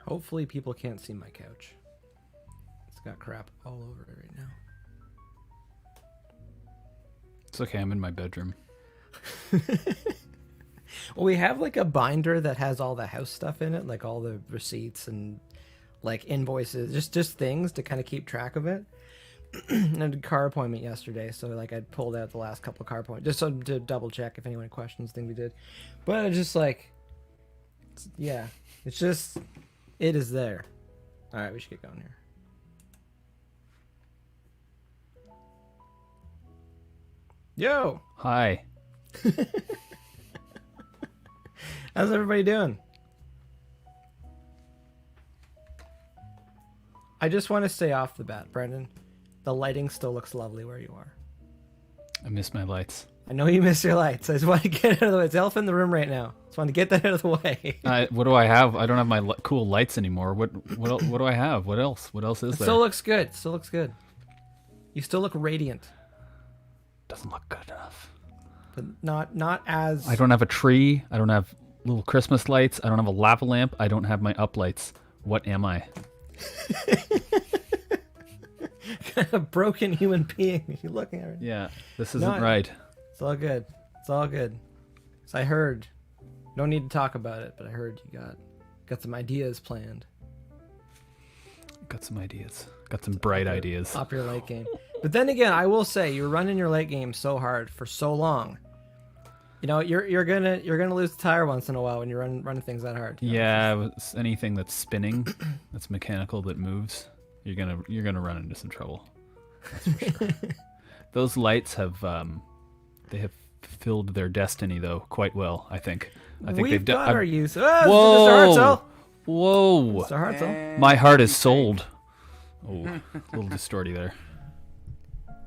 Hopefully people can't see my couch. It's got crap all over it right now. It's okay, I'm in my bedroom. Well, we have like a binder that has all the house stuff in it, like all the receipts and like invoices, just things to kind of keep track of it. I did a car appointment yesterday, so like I pulled out the last couple of car appointments just so to double check if anyone had questions, thing we did. But I just like, yeah, it's just, it is there. All right, we should get going here. Yo! Hi. How's everybody doing? I just want to say off the bat, Brendan, the lighting still looks lovely where you are. I miss my lights. I know you miss your lights. I just want to get it out of the way. It's the elephant in the room right now. Just want to get that out of the way. What do I have? I don't have my cool lights anymore. What do I have? What else? What else is It there? still looks good. Still looks good. You still look radiant. Doesn't look good enough. But not as... I don't have a tree. I don't have little Christmas lights. I don't have a lava lamp. I don't have my up lights. What am I? Kind of broken human being you're looking at it. Yeah, this isn't right. It's all good. It's all good. So I heard, don't need to talk about it, but I heard you got some ideas planned. Got some ideas. Got some bright ideas. Up your late game. But then again, I will say you're running your late game so hard for so long. You know, you're gonna lose the tire once in a while when you're running things that hard. Yeah, anything that's spinning, that's mechanical, that moves, you're gonna run into some trouble. That's for sure. Those lights have they have filled their destiny though quite well. I think We've done. got our use. Whoa! Whoa! Mr. Hartzell. My heart is sold. Oh, a little distorty there.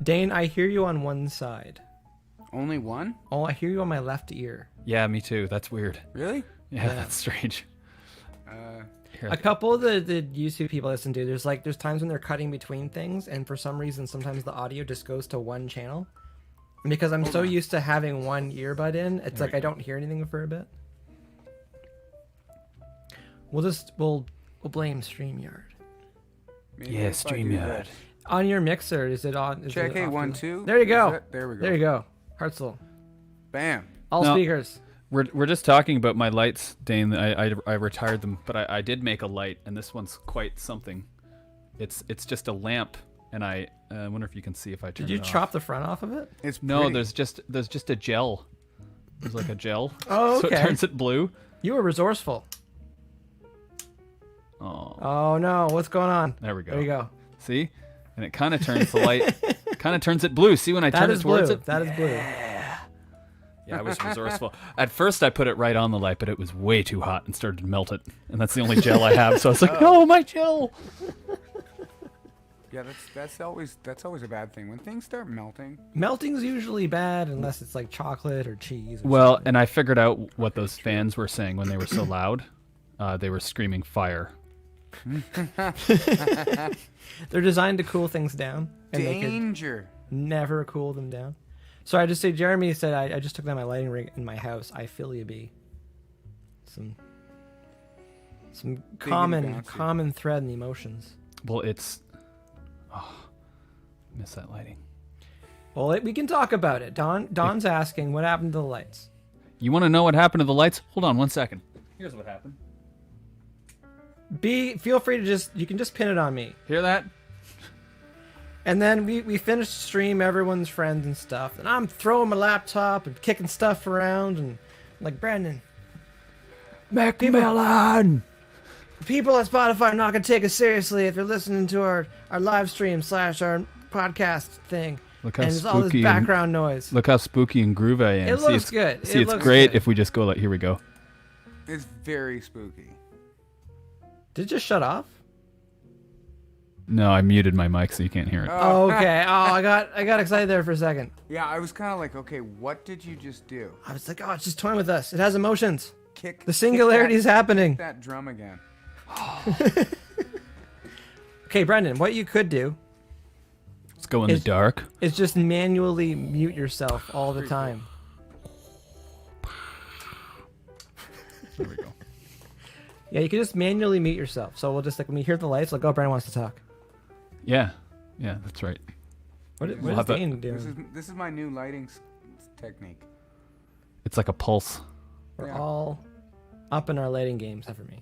Dane, I hear you on one side. Only one? Oh, I hear you on my left ear. Yeah, me too. That's weird. Really? Yeah, that's strange. A couple of the YouTube people I listen to, there's times when they're cutting between things, and for some reason, sometimes the audio just goes to one channel. And because I'm so used to having one earbud in, it's like I don't hear anything for a bit. We'll blame StreamYard. Maybe Yeah, if I do StreamYard. that. On your mixer, is it on? Is Check it off 1 the- 2. There you go. There we go. There you go. Hartzell. Bam. All No. speakers. We're just talking about my lights, Dane. I retired them, but I did make a light, and this one's quite something. It's just a lamp, and I wonder if you can see if I turn Did you it off. chop the front off of it? It's No, pretty. there's just a gel. There's like a gel. Oh, So it okay. turns it blue. You were resourceful. Oh, Oh no, what's going on? there we go. There you go. See? And it kind of turns the light, kind of turns it blue. See when I That turn it is towards blue. it? That is blue. Yeah, I was resourceful. At first, I put it right on the light, but it was way too hot and started to melt it. And that's the only gel I have. So I was like, no, my gel. Yeah, that's always a bad thing when things start melting. Melting's usually bad unless it's like chocolate or cheese. Or Well, something. and I figured out what those fans were saying when they were so loud. They were screaming fire. They're designed to cool things down, and they could Danger. never cool them down. So I just say, Jeremy said, I just took down my lighting rig in my house. I feel you, B. Some bouncy. common thread in the emotions. Well, it's... Oh, miss that lighting. Well, we can talk about it. Don's asking, what happened to the lights? You want to know what happened to the lights? Hold on 1 second. Here's what happened. B, feel free to you can just pin it on me. Hear that? And then we finished stream, everyone's friends and stuff. And I'm throwing my laptop and kicking stuff around and like, Brandon, Macmillan! people at Spotify are not going to take us seriously if they're listening to our live stream / our podcast thing. Look how And there's all this spooky background noise. Look how spooky and groovy I am. It looks good. See, It it's looks great good. if we just go like, here we go. It's very spooky. Did it just shut off? No, I muted my mic so you can't hear it. Oh, okay. Oh, I got excited there for a second. Yeah, I was kind of like, okay, what did you just do? I was like, oh, it's just toying with us. It has emotions. Kick The singularity is happening. that drum again. Okay, Brendan, what you could do Let's go in the Is- dark. is just manually mute yourself all the time. There we go. Yeah, you can just manually mute yourself. So we'll just like when we hear the lights, like, oh, Brandon wants to talk. Yeah, that's right. What We'll is have a- Dane doing? This is my new lighting technique. It's like a pulse. We're Yeah. all up in our lighting game, except for me.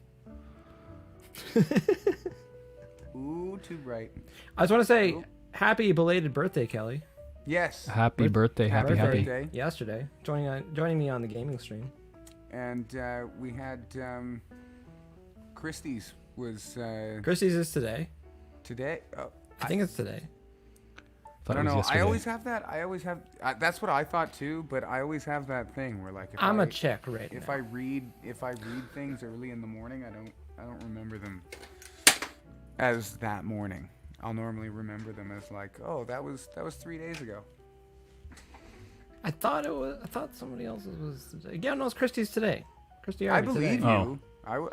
Ooh, too bright. I just want to say, Cool. happy belated birthday, Kelly. Yes. Happy birthday, happy. birthday. Yesterday, joining me on the gaming stream. And we had Christie's was Christie's is today. today. Oh, I think it's today. I Thought it don't was know. yesterday. I always have that. I always have. That's what I thought too. But I always have that thing where like if I'm I, a check right if now. I read things early in the morning, I don't remember them as that morning. I'll normally remember them as like, oh, that was 3 days ago. I thought somebody else's was today. Yeah, no, it's Christie's today. Christie I Arby believe today. you.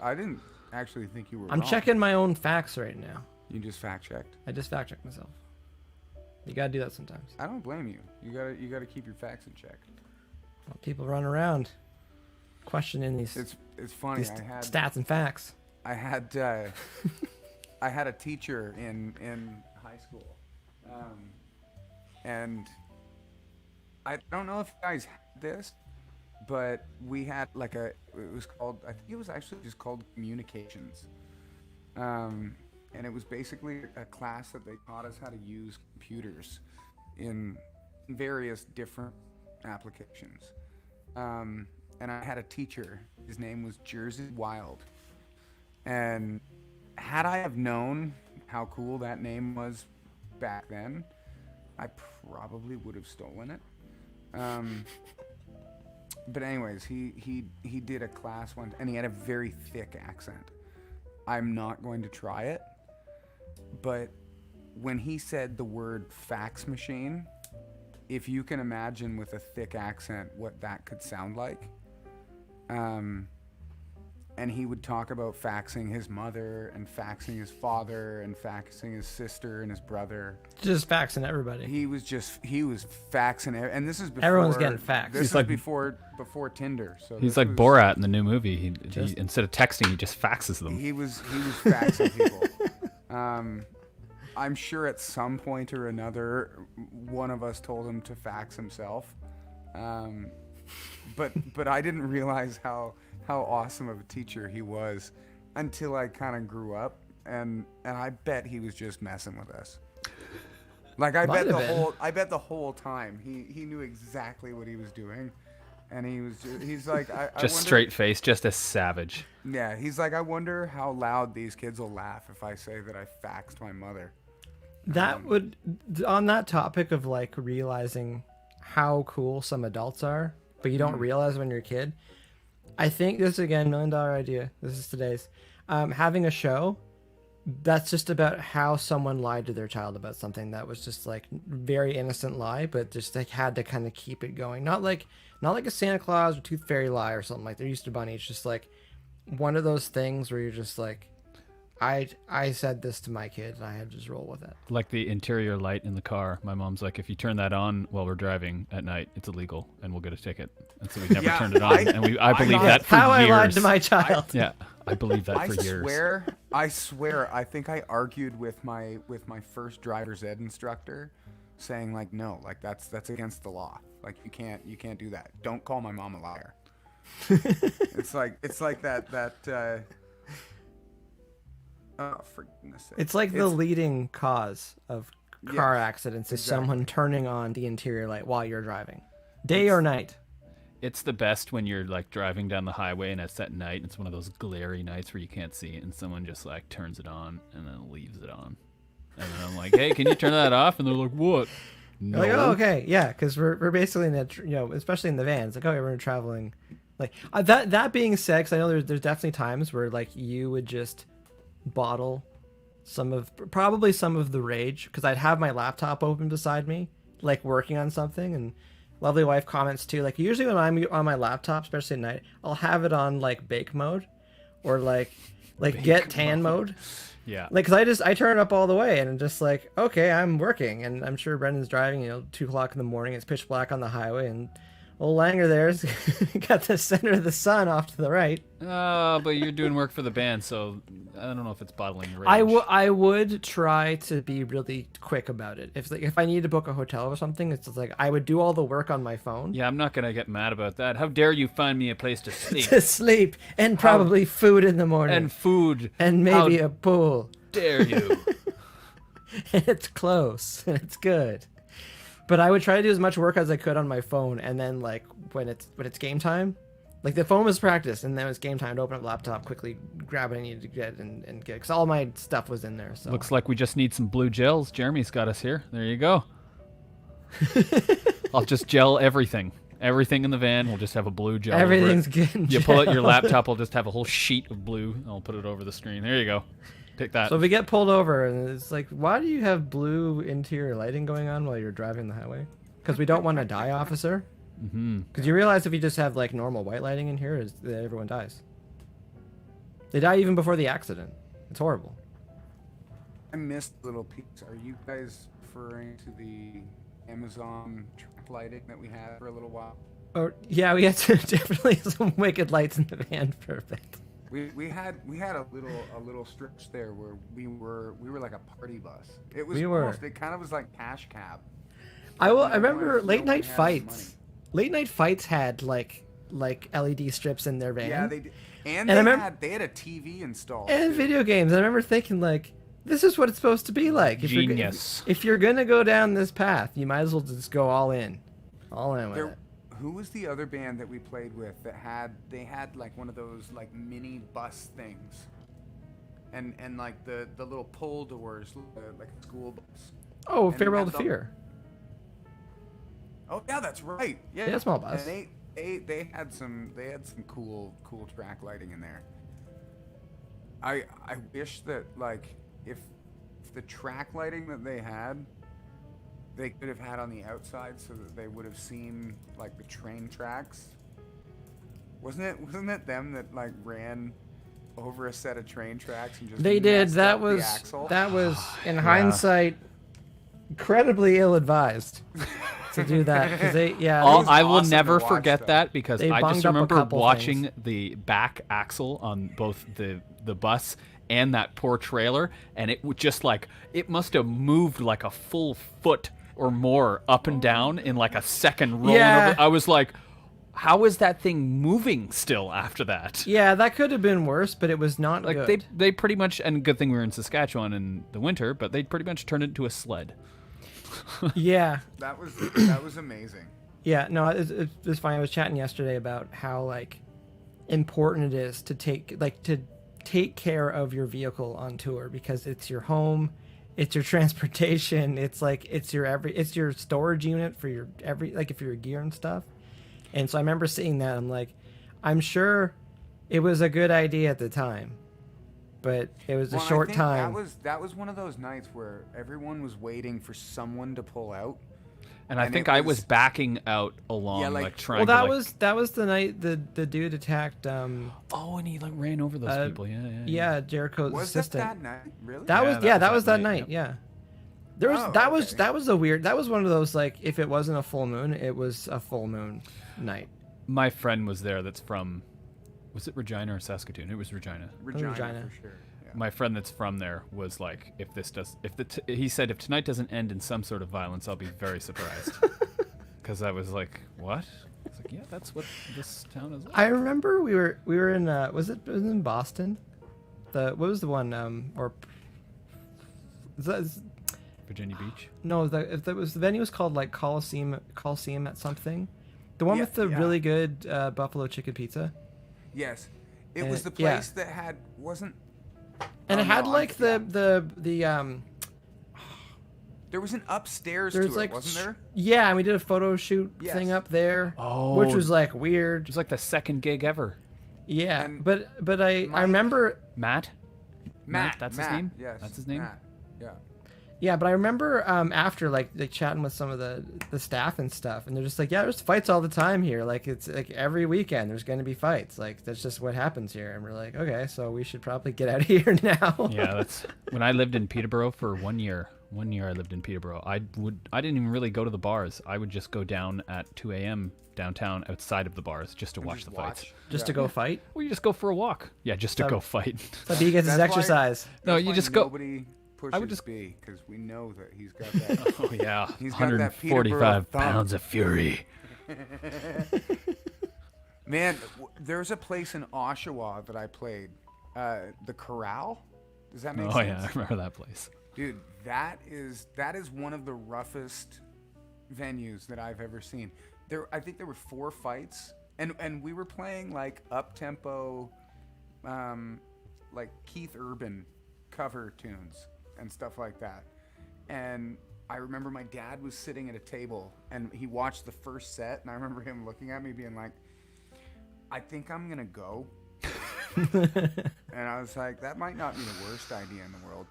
I didn't actually think you were. I'm wrong. checking my own facts right now. You just fact checked. I just fact checked myself. You gotta do that sometimes. I don't blame you. You gotta keep your facts in check. Well, people run around questioning these, It's funny. these stats and facts. I had I had a teacher in high school, and I don't know if you guys had this, but we had like it was called, I think it was actually just called communications, and it was basically a class that they taught us how to use computers in various different applications, and I had a teacher. His name was Jersey Wild, and had I have known how cool that name was back then, I probably would have stolen it. But anyways, he did a class once, and he had a very thick accent. I'm not going to try it, but when he said the word fax machine, if you can imagine with a thick accent what that could sound like, and he would talk about faxing his mother and faxing his father and faxing his sister and his brother. Just faxing everybody. He was faxing, and this is before Everyone's getting faxed. This He's is like- before Tinder. So He's this like was- Borat in the new movie. He Just- instead of texting, he just faxes them. He was faxing people. I'm sure at some point or another, one of us told him to fax himself. But I didn't realize how awesome of a teacher he was until I kind of grew up, and I bet he was just messing with us. Like I Might bet have been. the whole time he knew exactly what he was doing, and he's like I Just wonder, straight face, just a savage. Yeah, he's like, I wonder how loud these kids will laugh if I say that I faxed my mother. That would, on that topic of like realizing how cool some adults are, but you don't realize when you're a kid. I think this again, $1 million idea. This is today's. Having a show that's just about how someone lied to their child about something that was just like very innocent lie, but just like had to kind of keep it going. Not like a Santa Claus or Tooth Fairy lie or something like they're Easter Bunny. It's just like one of those things where you're just like, I said this to my kid and I had to just roll with it. Like the interior light in the car. My mom's like, if you turn that on while we're driving at night, it's illegal and we'll get a ticket. And so we never Yeah, turned it on. I believe that for How years. I lied to my child. Yeah, I believe that I for years. swear, I think I argued with my first driver's ed instructor, saying like, no, like that's against the law. Like you can't do that. Don't call my mom a liar. it's like that. Oh, for goodness sake. It's like the leading cause of car Yes, accidents is exactly. someone turning on the interior light while you're driving, day or night. It's the best when you're like driving down the highway and it's at night. And it's one of those glary nights where you can't see, and someone just like turns it on and then leaves it on. And then I'm like, hey, can you turn that off? And they're like, what? No. You're like, oh, okay, yeah, because we're basically in a, especially in the vans, like, oh, yeah, we're traveling. Like that being said, because I know there's definitely times where like you would just bottle probably some of the rage, because I'd have my laptop open beside me, like working on something, and lovely wife comments too. Like usually when I'm on my laptop, especially at night, I'll have it on like bake mode, or like get tan mode. Yeah. Like, cause I turn it up all the way, and I'm just like, okay, I'm working, and I'm sure Brendan's driving, 2:00 in the morning, it's pitch black on the highway, and Old Langer there's got the center of the sun off to the right. Oh, but you're doing work for the band, so I don't know if it's bottling rage. I would try to be really quick about it. If I need to book a hotel or something, it's just like I would do all the work on my phone. Yeah, I'm not gonna get mad about that. How dare you find me a place to sleep To sleep and probably food in the morning and food and maybe How a pool. dare you? And it's close and it's good. But I would try to do as much work as I could on my phone, and then like when it's game time, like the phone was practice, and then it was game time to open up the laptop, quickly grab what I needed to get and get, because all my stuff was in there. So Looks like we just need some blue gels. Jeremy's got us here. There you go. I'll just gel everything. Everything in the van, we'll just have a blue gel. Everything's over it. getting You pull out your gelled. laptop, we'll just have a whole sheet of blue, and I'll put it over the screen. There you go. Take that. So if we get pulled over, and it's like, why do you have blue interior lighting going on while you're driving the highway? Because we don't want to die, officer. Mm-hmm. Because you realize if you just have like normal white lighting in here, is that everyone dies. They die even before the accident. It's horrible. I missed Little Peaks. Are you guys referring to the Amazon track lighting that we had for a little while? Oh yeah, we had definitely some wicked lights in the van for a bit. We had a little stretch there where we were like a party bus. It was We were. almost, it kind of was like cash cab. I Everyone remember had- late no one night had fights. Late night fights had like LED strips in their van. Yeah, they did. And, And I they remember- had a TV installed. and too. video games. I remember thinking like, this is what it's supposed to be like. Genius. If you're gonna go down this path, you might as well just go all in with There, it. who was the other band that we played with that had like one of those like mini bus things, and like the little pull doors like a school bus. Oh, and Farewell had to the- Fear. Oh yeah, that's right. Yeah, Yeah, small bus. And they had some cool track lighting in there. I wish that like if the track lighting that they had, they could have had on the outside so that they would have seen like the train tracks. Wasn't it them that like ran over a set of train tracks and just They did. messed That up the was axle? in hindsight incredibly ill-advised to do that because they was I will awesome to never watch, forget though. that because They I bunged just up a remember couple watching things. the back axle on both the bus and that poor trailer, and it would just like it must have moved like a full foot or more up and down in like a second roll. Yeah. I was like, how is that thing moving still after that? Yeah, that could have been worse, but it was not Like good. they pretty much, and good thing we were in Saskatchewan in the winter, but they pretty much turned it into a sled. Yeah, That was amazing. yeah. No, it's funny. I was chatting yesterday about how like important it is to take care of your vehicle on tour because it's your home, it's your transportation, it's your storage unit for your if your gear and stuff. And so I remember seeing that. I'm like, I'm sure it was a good idea at the time, but it was Well, a I short think time. That was one of those nights where everyone was waiting for someone to pull out. And I And think it I was was- backing out along, Yeah, like, like- trying Well, to. that was the night the dude attacked Oh, and he like ran over those people. yeah, Jericho's Was assistant. that night? Really? That was that night. Yeah. There was Oh, that was okay. that was a weird. That was one of those like if it wasn't a full moon, it was a full moon night. My friend was there. That's from, was it Regina or Saskatoon? It was Regina. Regina, Regina. for sure. Yeah. My friend that's from there was like, he said if tonight doesn't end in some sort of violence, I'll be very surprised. Because I was like, what? I was like, yeah, that's what this town is like. I remember we were in was it in Boston? What was the one or is Virginia Beach. no the venue was called like Coliseum at something. The one Yeah, with the yeah. really good buffalo chicken pizza. Yes. It And was the yeah. place that had wasn't. And Oh, it had no, like I'm- the There was an upstairs there's to it, like wasn't there? yeah, and we did a photo shoot Yes. thing up there, Oh, which was like weird. it was like the second gig ever. Yeah, And but I Mike- remember Matt? Matt. That's Matt, his name? Yes. That's his name? Matt. Yeah. yeah, but I remember after like chatting with some of the staff and stuff, and they're just like, yeah, there's fights all the time here. Like it's like every weekend there's going to be fights. Like that's just what happens here. And we're like, okay, so we should probably get out of here now. Yeah, that's when I lived in Peterborough for 1 year. One year I lived in Peterborough. I didn't even really go to the bars. I would just go down at 2 a.m. downtown outside of the bars just to watch the fights. Just to go fight? Well, you just go for a walk. Yeah, just to go fight. So he gets his That's why- exercise. No, you just go. Nobody pushes I would just- B because we know that he's got that. Oh yeah, He's got that Peterborough 145 thumb. pounds of fury. Man, there's a place in Oshawa that I played, the Corral. Does that make Oh sense? yeah, I remember that place. Dude, that is one of the roughest venues that I've ever seen. I think there were 4 fights, and we were playing like up tempo, like Keith Urban cover tunes and stuff like that. And I remember my dad was sitting at a table and he watched the first set, and I remember him looking at me being like, "I think I'm gonna go." And I was like, that might not be the worst idea in the world.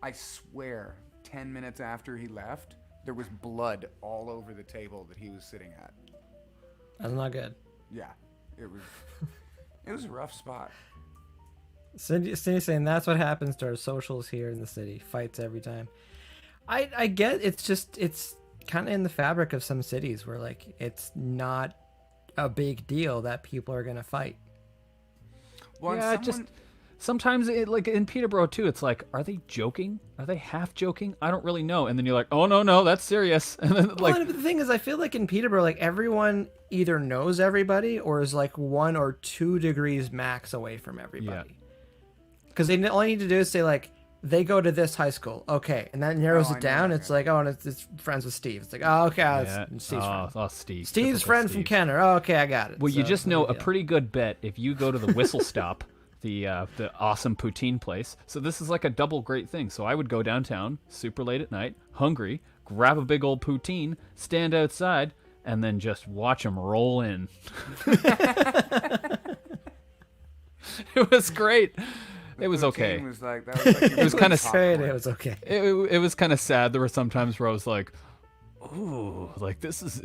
I swear, 10 minutes after he left, there was blood all over the table that he was sitting at. That's not good. Yeah, it was a rough spot. Cindy's saying that's what happens to our socials here in the city. Fights every time. I get it's kind of in the fabric of some cities where like it's not a big deal that people are gonna fight. Well, Yeah, sometimes like in Peterborough too, it's like, are they joking? Are they half joking? I don't really know. And then you're like, oh no, that's serious. And then like, Well, the thing is, I feel like in Peterborough, like everyone either knows everybody or is like 1 or 2 degrees max away from everybody. Because they all need to do is say like they go to this high school, okay, and that narrows Oh, I it know down. that It's guy. like, oh, and it's friends with Steve. It's like, oh, okay, yeah, it's Steve's friend. Steve. Steve's Typical friend from Steve. Kenner. Oh, okay, I got it. Well, you So, just no know big a deal. pretty good bet if you go to the Whistle Stop, the awesome poutine place. So this is like a double great thing. So I would go downtown super late at night, hungry, grab a big old poutine, stand outside, and then just watch them roll in. It was great. It was okay. Was like, that was like It was kind of Great, it was okay. it was kind of sad. There were some times where I was like, ooh, like this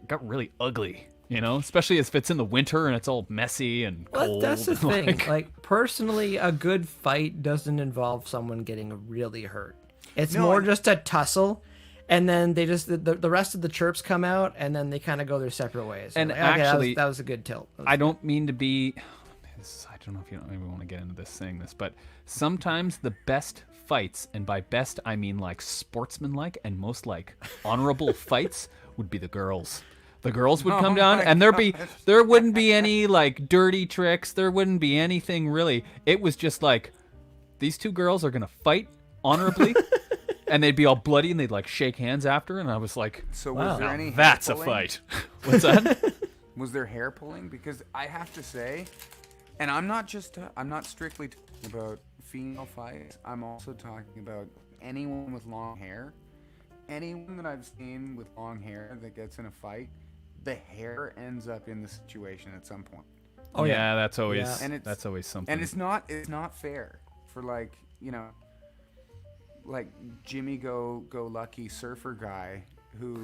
got really ugly, you know, especially if it's in the winter and it's all messy and Well, cold. that's the and, thing. like- Like, personally, a good fight doesn't involve someone getting really hurt. It's No, more I- just a tussle, and then they just the rest of the chirps come out, and then they kind of go their separate ways. And Like, okay, actually, that was a good tilt. I don't mean to be. I don't know if you don't even want to get into this saying this, but sometimes the best fights, and by best I mean like sportsmanlike and most like honorable fights, would be the girls. The girls would come down, my and there wouldn't be any like dirty tricks. There wouldn't be anything really. It was just like these 2 girls are gonna fight honorably, and they'd be all bloody, and they'd like shake hands after. And I was like, So Wow. was there any hair that's a pulling? fight. What's that? Was there hair pulling? Because I have to say, and I'm not strictly talking about female fights. I'm also talking about anyone with long hair. Anyone that I've seen with long hair that gets in a fight, the hair ends up in the situation at some point. Oh, yeah, that's always Yeah. And it's- that's always something. And it's not fair for like, you know, like Jimmy Go Lucky surfer guy who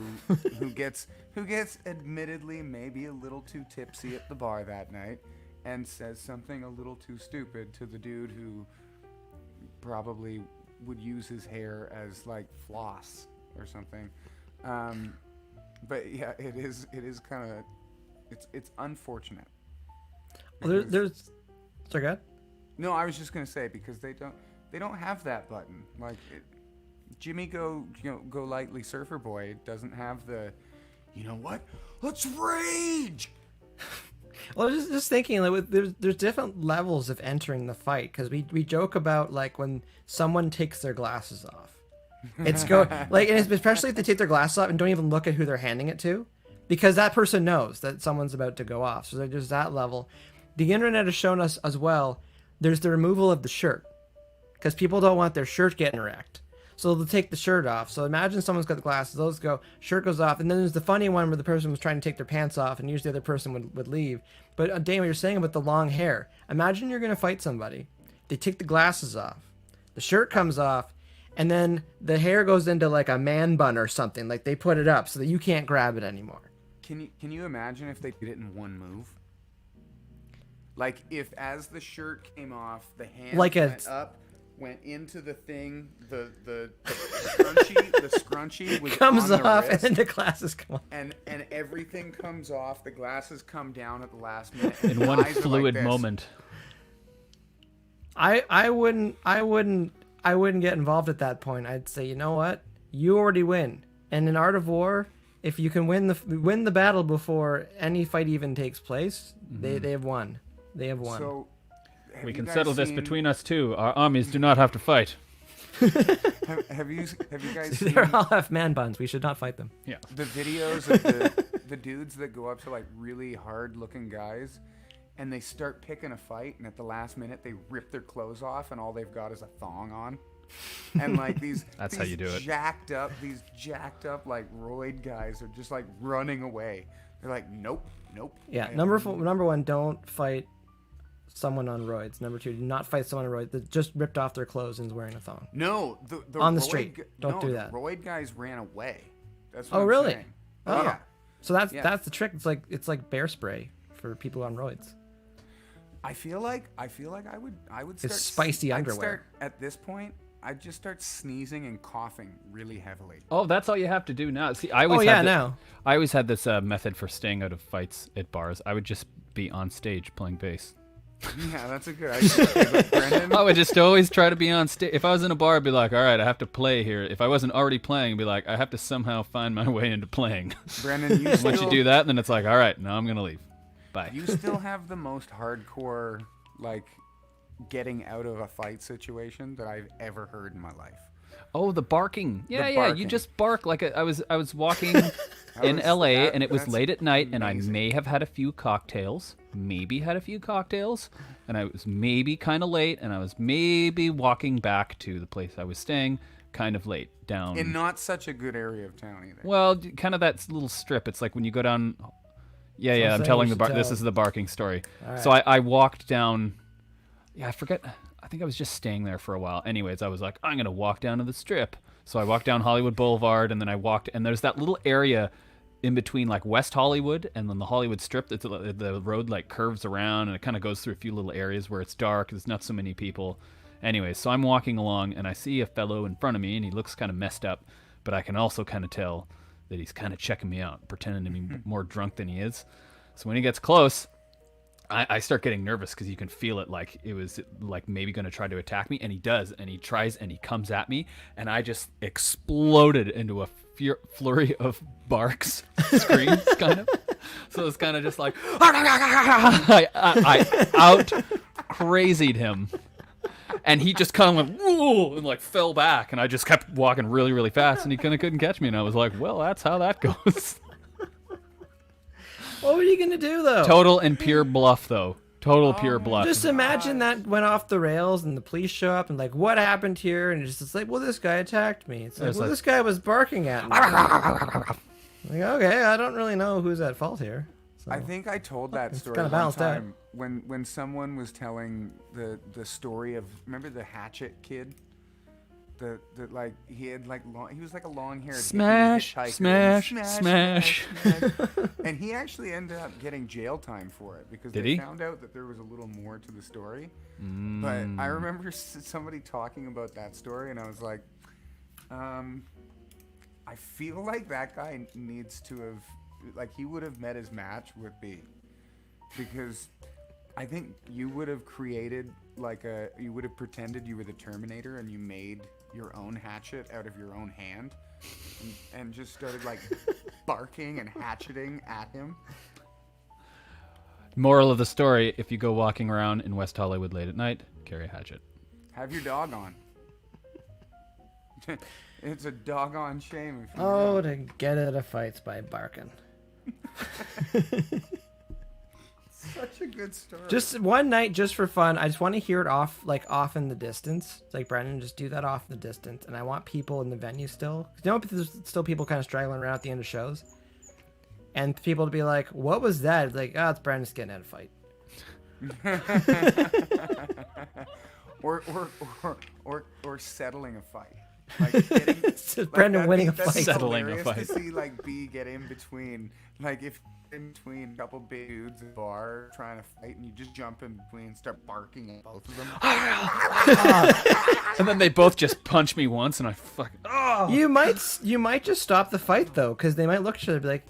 gets admittedly maybe a little too tipsy at the bar that night and says something a little too stupid to the dude who probably would use his hair as like floss or something. But yeah, it is kind of it's unfortunate. Well, Because- there's. Sorry, go ahead. No, I was just gonna say because they don't have that button. Like Jimmy Go Lightly Surfer Boy doesn't have the, you know what? Let's rage. Well, just thinking, like, there's different levels of entering the fight because we joke about like when someone takes their glasses off. It's like, and especially if they take their glasses off and don't even look at who they're handing it to, because that person knows that someone's about to go off. So there's that level. The internet has shown us as well. There's the removal of the shirt because people don't want their shirt getting wrecked. So they'll take the shirt off. So imagine someone's got the glasses, those go, shirt goes off, and then there's the funny one where the person was trying to take their pants off, and usually the other person would leave. But Dane, what you're saying about the long hair, imagine you're going to fight somebody. They take the glasses off, the shirt comes off, and then the hair goes into like a man bun or something. Like they put it up so that you can't grab it anymore. Can you imagine if they did it in one move? Like if as the shirt came off, the hand Like went up, went into the thing. The scrunchie was Comes on the off, and wrist, then the glasses come off. and everything comes off. The glasses come down at the last minute. In one fluid moment. I wouldn't get involved at that point. I'd say, you know what? You already win. And in Art of War, if you can win the battle before any fight even takes place, they have won. They have won. So, We can settle this between us two. Our armies do not have to fight. Have you guys seen They all have man buns. We should not fight them. Yeah. the videos of the dudes that go up to like really hard looking guys and they start picking a fight, and at the last minute they rip their clothes off and all they've got is a thong on? And like these That's these how you do it. jacked up like roid guys are just like running away. They're like, nope. Yeah, number one, don't fight someone on roids. Number two, do not fight someone on roids that just ripped off their clothes and is wearing a thong. No, the On the roid street. Don't do that. The roid guys ran away. That's what Oh, I'm really? saying. Oh, Yeah. so that's the trick. It's like bear spray for people on roids. I feel like I would start. It's spicy I'd underwear. start, at this point, I'd just start sneezing and coughing really heavily. Oh, that's all you have to do now. See, I always I always had this method for staying out of fights at bars. I would just be on stage playing bass. Yeah, that's a good idea. But Brendan, I would just always try to be on stage. If I was in a bar, I'd be like, all right, I have to play here. If I wasn't already playing, I'd be like, I have to somehow find my way into playing. Brendan, Once you do that, then it's like, all right, now I'm going to leave. Bye. You still have the most hardcore, like, getting out of a fight situation that I've ever heard in my life. Oh, the barking. Yeah, The You barking. just bark like I was walking in LA and it was that's late at night and I amazing. may have had a few cocktails, and I was maybe kind of late and I was maybe walking back to the place I was staying kind of late down. In not such a good area of town either. Well, kind of that little strip. It's like when you go down. Yeah, I'm I'm saying telling you the should This tell. is the barking story. All So I walked down. Yeah, I forget. I think I was just staying there for a while. Anyways, I was like, I'm gonna walk down to the strip. So I walked down Hollywood Boulevard, and then I walked, and there's that little area in between like West Hollywood and then the Hollywood Strip. The road like curves around, and it kind of goes through a few little areas where it's dark. There's not so many people. Anyways, so I'm walking along, and I see a fellow in front of me, and he looks kind of messed up, but I can also kind of tell that he's kind of checking me out, pretending to be more drunk than he is. So when he gets close, I start getting nervous because you can feel it, like it was like maybe going to try to attack me, and he does, and he tries, and he comes at me, and I just exploded into a flurry of barks, screams, kind of. So it's kind of just like I out crazied him, and he just kind of went whoa and like fell back, and I just kept walking really, really fast, and he kind of couldn't catch me, and I was like, well, that's how that goes. What were you gonna do though? Total and pure bluff, though. Total pure bluff. Just imagine that went off the rails and the police show up and like, what happened here? And it's like, well, this guy attacked me. It's like, well, this guy was barking at me. Like, okay, I don't really know who's at fault here. So. I think I told that story kinda one balanced out. time when someone was telling the story of, remember the Hatchet kid? The like he had like he was like a long-haired Smash, hitchhiker, smash, and smash. and he actually ended up getting jail time for it because Did they he? found out that there was a little more to the story. But I remember somebody talking about that story, and I was like, I feel like that guy needs to have, like, he would have met his match with B, because I think you would have created like you would have pretended you were the Terminator and you made your own hatchet out of your own hand and just started like barking and hatcheting at him. Moral of the story, if you go walking around in West Hollywood late at night, carry a hatchet. Have your dog on. It's a doggone shame if you Oh, don't. to get out of fights by barking. Such a good story. Just one night, just for fun. I just want to hear it off in the distance. It's like, Brendan, just do that off in the distance. And I want people in the venue still. You know, there's still people kind of straggling around at the end of shows. And people to be like, what was that? It's like, oh, it's Brendan's getting out of fight. or settling a fight. Like getting, It's just Brendan winning a that'd be fight. Settling a hilarious fight. to see like B get in between, like if in between a couple big dudes at a bar trying to fight, and you just jump in between and start barking at both of them. And then they both just punch me once, and I fucking. Oh! You might just stop the fight though, because they might look at each other and be like,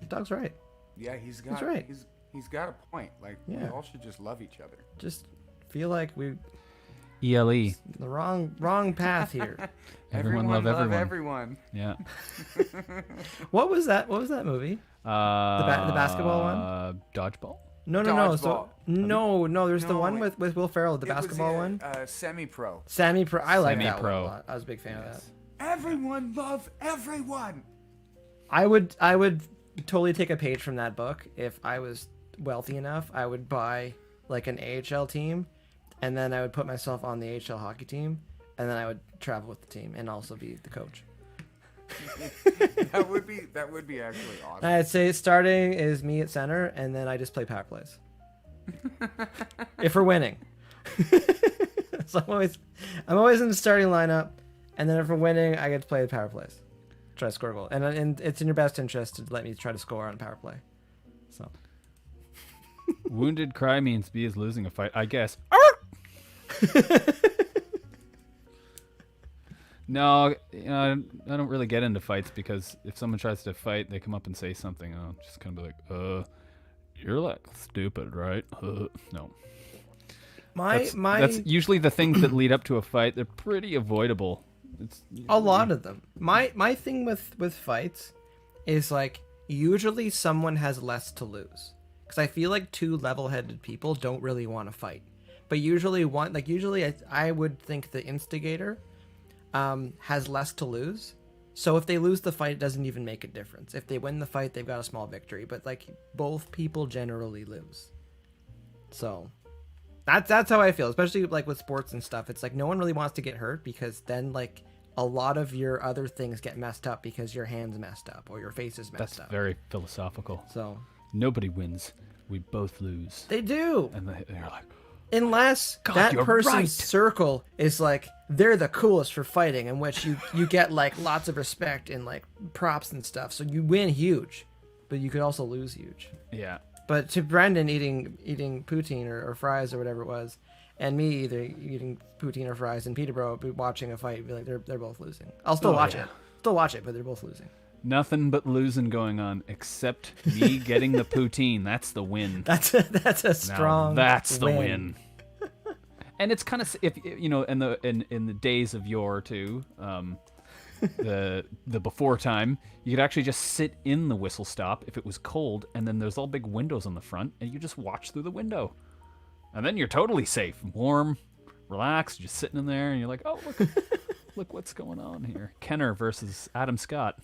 "The dog's right." Yeah, he's got right. He's got a point. Like we Yeah. all should just love each other. Just feel like we ELE. the wrong path here. Everyone love everyone. everyone. Yeah. What was that? What was that movie? The basketball one? Dodgeball. No. Dodgeball. So no. There's the No, one it- with Will Ferrell, the It was, basketball one. Semi-pro. Sammy Pro. I like that one a Semi-pro. lot. I was a big fan of that. Everyone love everyone. I would totally take a page from that book if I was wealthy enough. I would buy like an AHL team, and then I would put myself on the AHL hockey team, and then I would travel with the team and also be the coach. That would be actually awesome. I'd say starting is me at center, and then I just play power plays. If we're winning. So I'm always in the starting lineup, and then if we're winning, I get to play the power plays. Try to score a goal. And it's in your best interest to let me try to score on power play. So Wounded cry means B is losing a fight, I guess. No, I don't really get into fights because if someone tries to fight, they come up and say something, and I'll just kind of be like, you're like stupid, right? No. That's usually the things that lead up to a fight. They're pretty avoidable. It's a lot of them. My thing with fights is like usually someone has less to lose, because I feel like two level-headed people don't really want to fight, but usually I would think the instigator has less to lose. So if they lose the fight, it doesn't even make a difference. If they win the fight, they've got a small victory, but like both people generally lose. So that's how I feel, especially like with sports and stuff. It's like no one really wants to get hurt, because then like a lot of your other things get messed up because your hand's messed up or your face is messed up. That's very philosophical. So Nobody wins. We both lose. they do. And they're like, Unless God, that you're person's right. circle is like they're the coolest for fighting, in which you get like lots of respect and like props and stuff. So you win huge, but you could also lose huge. yeah. But to Brendan eating poutine or fries or whatever it was, and me either eating poutine or fries, and Peterborough be watching a fight, be like they're both losing. I'll still watch it, but they're both losing. Nothing but losing going on, except me getting the poutine. That's the win. That's a Now, strong. that's the win. And it's kind of, if you know, in the days of yore too, the before time, you could actually just sit in the whistle stop if it was cold, and then there's all big windows on the front, and you just watch through the window, and then you're totally safe, warm, relaxed, just sitting in there, and you're like, oh look what's going on here. Kenner versus Adam Scott.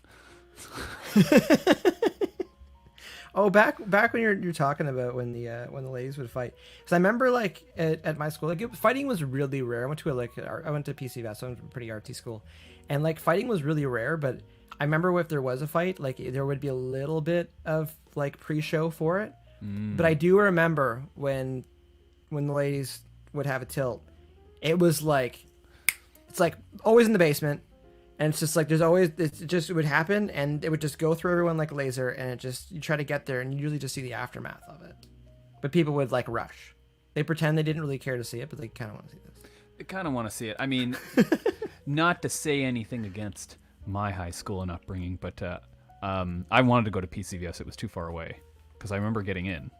Oh, back when you're talking about when the ladies would fight, because I remember like at my school, like fighting was really rare. I went to PCVS, so I went to a pretty artsy school, and like fighting was really rare. But I remember if there was a fight, like there would be a little bit of like pre-show for it. But I do remember when the ladies would have a tilt, it was like it's like always in the basement. And it's just like it would happen, and it would just go through everyone like a laser, and you try to get there, and you usually just see the aftermath of it. But people would like rush. They pretend they didn't really care to see it, but they kind of want to see this. I kind of want to see it. I mean, not to say anything against my high school and upbringing, but I wanted to go to PCVS. It was too far away because I remember getting in.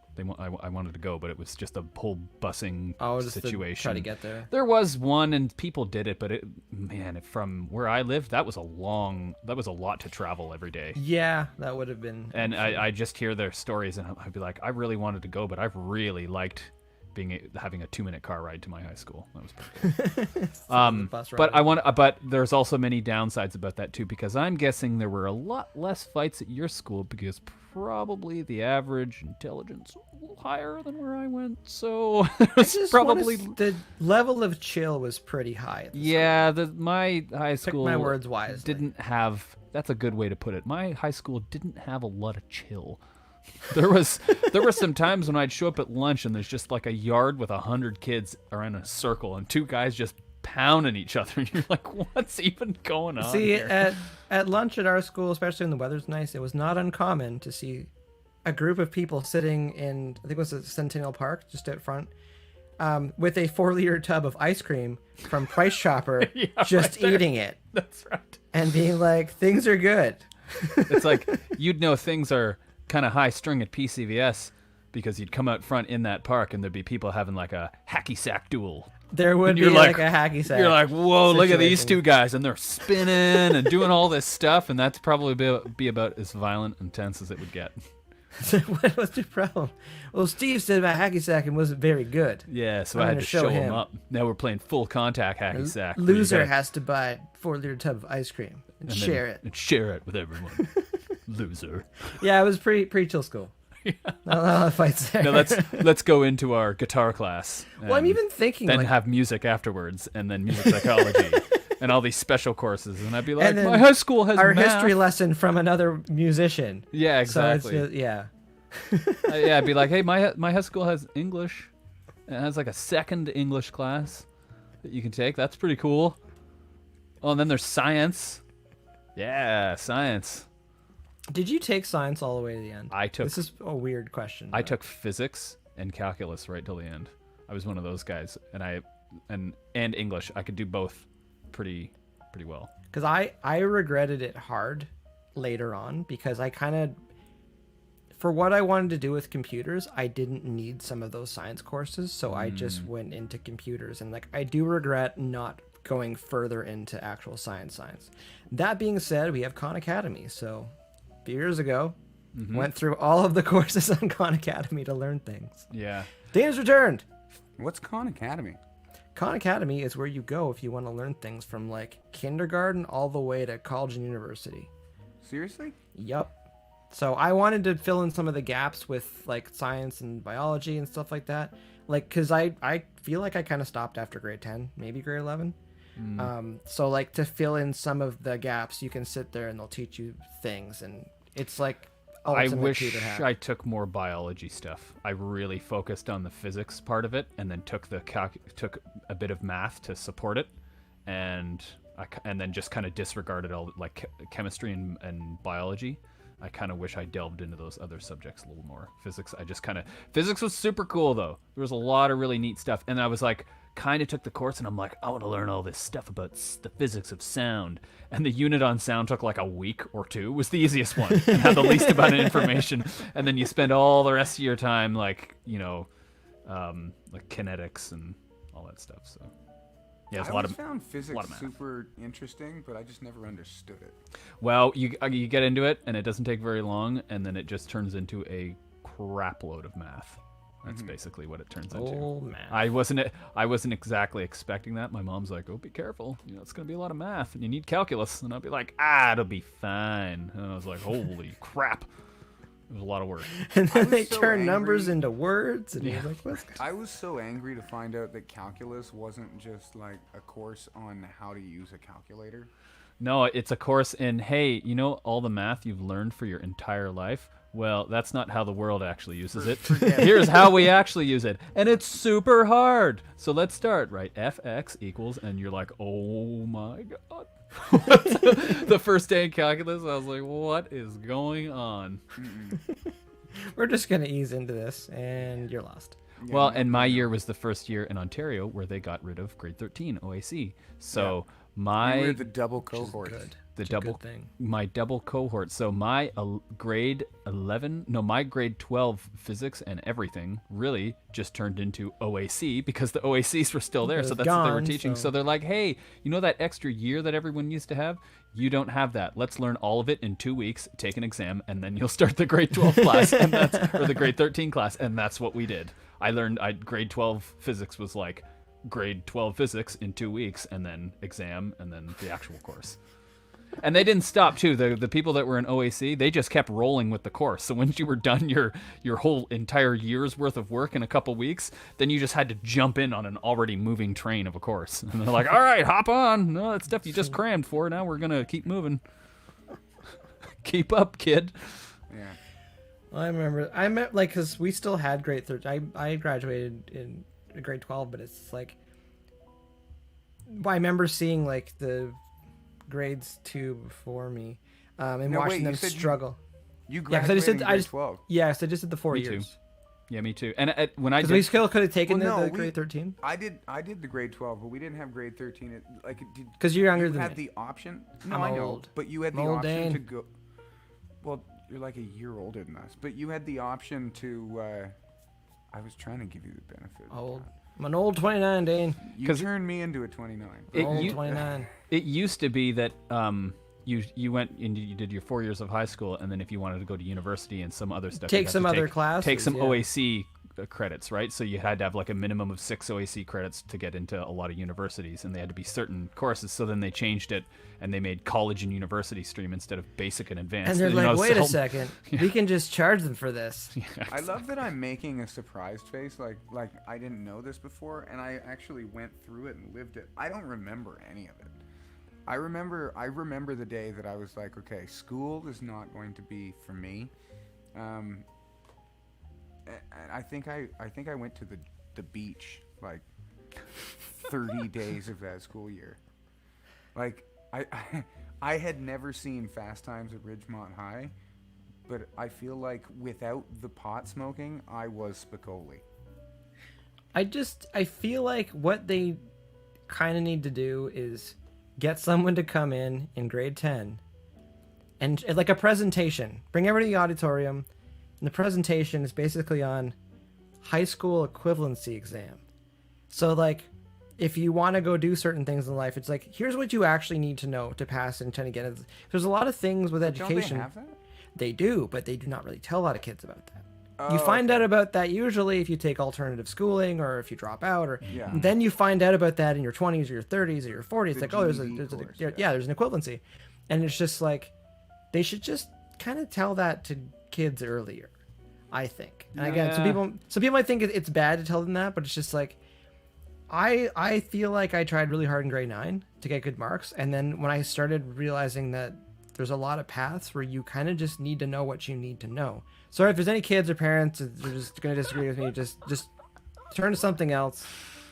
I wanted to go, but it was just a whole busing situation. Try to get there. There was one, and people did it, but from where I lived, that was a lot to travel every day. Yeah, that would have been. And I just hear their stories, and I'd be like, I really wanted to go, but I've really liked having a 2-minute car ride to my high school. That was pretty cool. But there's also many downsides about that too, because I'm guessing there were a lot less fights at your school because probably the average intelligence was a little higher than where I went. So the level of chill was pretty high. My high school my words wisely. Didn't have. That's a good way to put it. My high school didn't have a lot of chill. There were some times when I'd show up at lunch and there's just like a yard with 100 kids around a circle and two guys just pounding each other, and you're like, what's even going on See, here? at lunch at our school, especially when the weather's nice, it was not uncommon to see a group of people sitting in, I think it was a Centennial Park, just out front, with a 4-liter tub of ice cream from Price Chopper, Yeah, just right there. eating it That's right. and being like, things are good. It's like you'd know things are kind of high strung at PCVS because you'd come out front in that park and there'd be people having like a hacky sack duel. There would And be you're like a hacky sack. You're like, whoa, look at these situation. two guys, and they're spinning and doing all this stuff, and that's probably be about as violent and tense as it would get. What was the problem? Well, Steve said about hacky sack and wasn't very good. Yeah, so I'm I had gonna to show show him him. up. Now we're playing full contact hacky sack. where you Loser gotta- has to buy a 4-liter tub of ice cream and, and then- share it. And share it with everyone. Loser. Yeah, it was pretty chill school. Not a lot of fights there. Now let's go into our guitar class. Well, I'm and even thinking then like, have music afterwards, and then music psychology, and all these special courses, and I'd be like, And then my high school has our math. history lesson from another musician. Yeah, exactly. So it's just, yeah. Yeah, I'd be like, hey, my high school has English. It has like a second English class that you can take. That's pretty cool. Oh, and then there's science. Yeah, science. Did you take science all the way to the end? I took This is a weird question. I but- took physics and calculus right till the end. I was one of those guys, and English. I could do both pretty well. Because I regretted it hard later on because I kind of, for what I wanted to do with computers, I didn't need some of those science courses, so I just went into computers, and like I do regret not going further into actual science. That being said, we have Khan Academy, so a few years ago, went through all of the courses on Khan Academy to learn things. Yeah. Dane's returned. What's Khan Academy? Khan Academy is where you go if you want to learn things from like kindergarten all the way to college and university. Seriously? Yup. So I wanted to fill in some of the gaps with like science and biology and stuff like that. Like, cause I feel like I kind of stopped after grade 10, maybe grade 11. So like to fill in some of the gaps, you can sit there and they'll teach you things, and it's like I ultimate wish tutor hack. I took more biology stuff. I really focused on the physics part of it, and then took took a bit of math to support it, and then just kind of disregarded all like chemistry and biology. I kind of wish I delved into those other subjects a little more. Physics, physics was super cool though. There was a lot of really neat stuff, and I was like, kind of took the course, and I'm like, I want to learn all this stuff about the physics of sound. And the unit on sound took like a week or two. It was the easiest one and had the least amount of information. And then you spend all the rest of your time like like kinetics and all that stuff. So yeah, it's I a lot always of found physics math. super interesting, but I just never understood it. Well, you get into it, and it doesn't take very long, and then it just turns into a crap load of math. That's basically what it turns into. Oh man. I wasn't exactly expecting that. My mom's like, "Oh, be careful. It's gonna be a lot of math, and you need calculus." And I'll be like, "It'll be fine." And I was like, "Holy crap!" It was a lot of work. And then was they so turn numbers angry. into words, and you're like, what's I was so angry to find out that calculus wasn't just like a course on how to use a calculator. No, it's a course in, hey, all the math you've learned for your entire life? Well, that's not how the world actually uses it. Here's how we actually use it. And it's super hard. So let's start, right? Fx equals, and you're like, oh my God. The first day in calculus, I was like, what is going on? We're just gonna ease into this, and you're lost. Yeah, Well, no, and my year was the first year in Ontario where they got rid of grade 13 OAC. So we my were the double cohort. Good. the It's a double good thing. my double cohort. So my my grade 12 physics and everything really just turned into OAC because the OACs were still there. It So was that's what they were gone, teaching. so- So they're like, hey, that extra year that everyone used to have? You don't have that. Let's learn all of it in 2 weeks, take an exam, and then you'll start the grade 12 class or the grade 13 class. And that's what we did. Grade 12 physics was like grade 12 physics in 2 weeks, and then exam, and then the actual course. And they didn't stop too. The people that were in OAC, they just kept rolling with the course. So once you were done your whole entire year's worth of work in a couple weeks, then you just had to jump in on an already moving train of a course. And they're like, all right, hop on. No, that stuff you just crammed for. Now we're gonna keep moving. Keep up, kid. Yeah. Well, I remember I met like because we still had grade 13. I graduated in grade 12, but it's like I remember seeing like the grades 2 before me, and No, wait, watching you them said you- struggle. You Yeah, because graduated in grade I just 12. yeah, so I just did the 4 Me too. years. Yeah, me too. And when I Because did, we still could have taken Well, no, the we- grade 13. I did the grade 12, but we didn't have grade 13. Because you're younger You than had me. the option. No, I'm I know, old. but you had the I'm old, option to Dane. go. Well, you're like a year older than us, but you had the option to. I was trying to give you the benefit. of the Old. doubt. I'm an old 29, Dane. You 'Cause- turned me into a 29. It- Old you- 29. it used to be that you went and you did your 4 years of high school, and then if you wanted to go to university and some other stuff, Take you'd have some to other take classes, some yeah. OAC credits, right? So you had to have like a minimum of 6 OAC credits to get into a lot of universities, and they had to be certain courses. So then they changed it, and they made college and university stream instead of basic and advanced. And they're you like, know, wait a so- second, we can just charge them for this. I love that I'm making a surprised face, like I didn't know this before, and I actually went through it and lived it. I don't remember any of it. I remember the day that I was like, okay, school is not going to be for me. And I think I went to the beach like 30 days of that school year. Like I had never seen Fast Times at Ridgemont High, but I feel like without the pot smoking, I was Spicoli. I feel like what they kind of need to do is get someone to come in grade 10 and like a presentation. Bring everybody to the auditorium. And the presentation is basically on high school equivalency exam. So like if you want to go do certain things in life, it's like, here's what you actually need to know to pass and try to get it. There's a lot of things with education. Don't they have that? They do, but they do not really tell a lot of kids about that. Oh, You find okay. out about that usually if you take alternative schooling or if you drop out, or Yeah. then you find out about that in your 20s or your 30s or your 40s. It's The like, oh, GED there's course, there's an equivalency, and it's just like they should just kind of tell that to kids earlier, I think. And again, some people might think it's bad to tell them that, but it's just like I feel like I tried really hard in grade 9 to get good marks, and then when I started realizing that there's a lot of paths where you kind of just need to know what you need to know. Sorry if there's any kids or parents that are just going to disagree with me. Just turn to something else.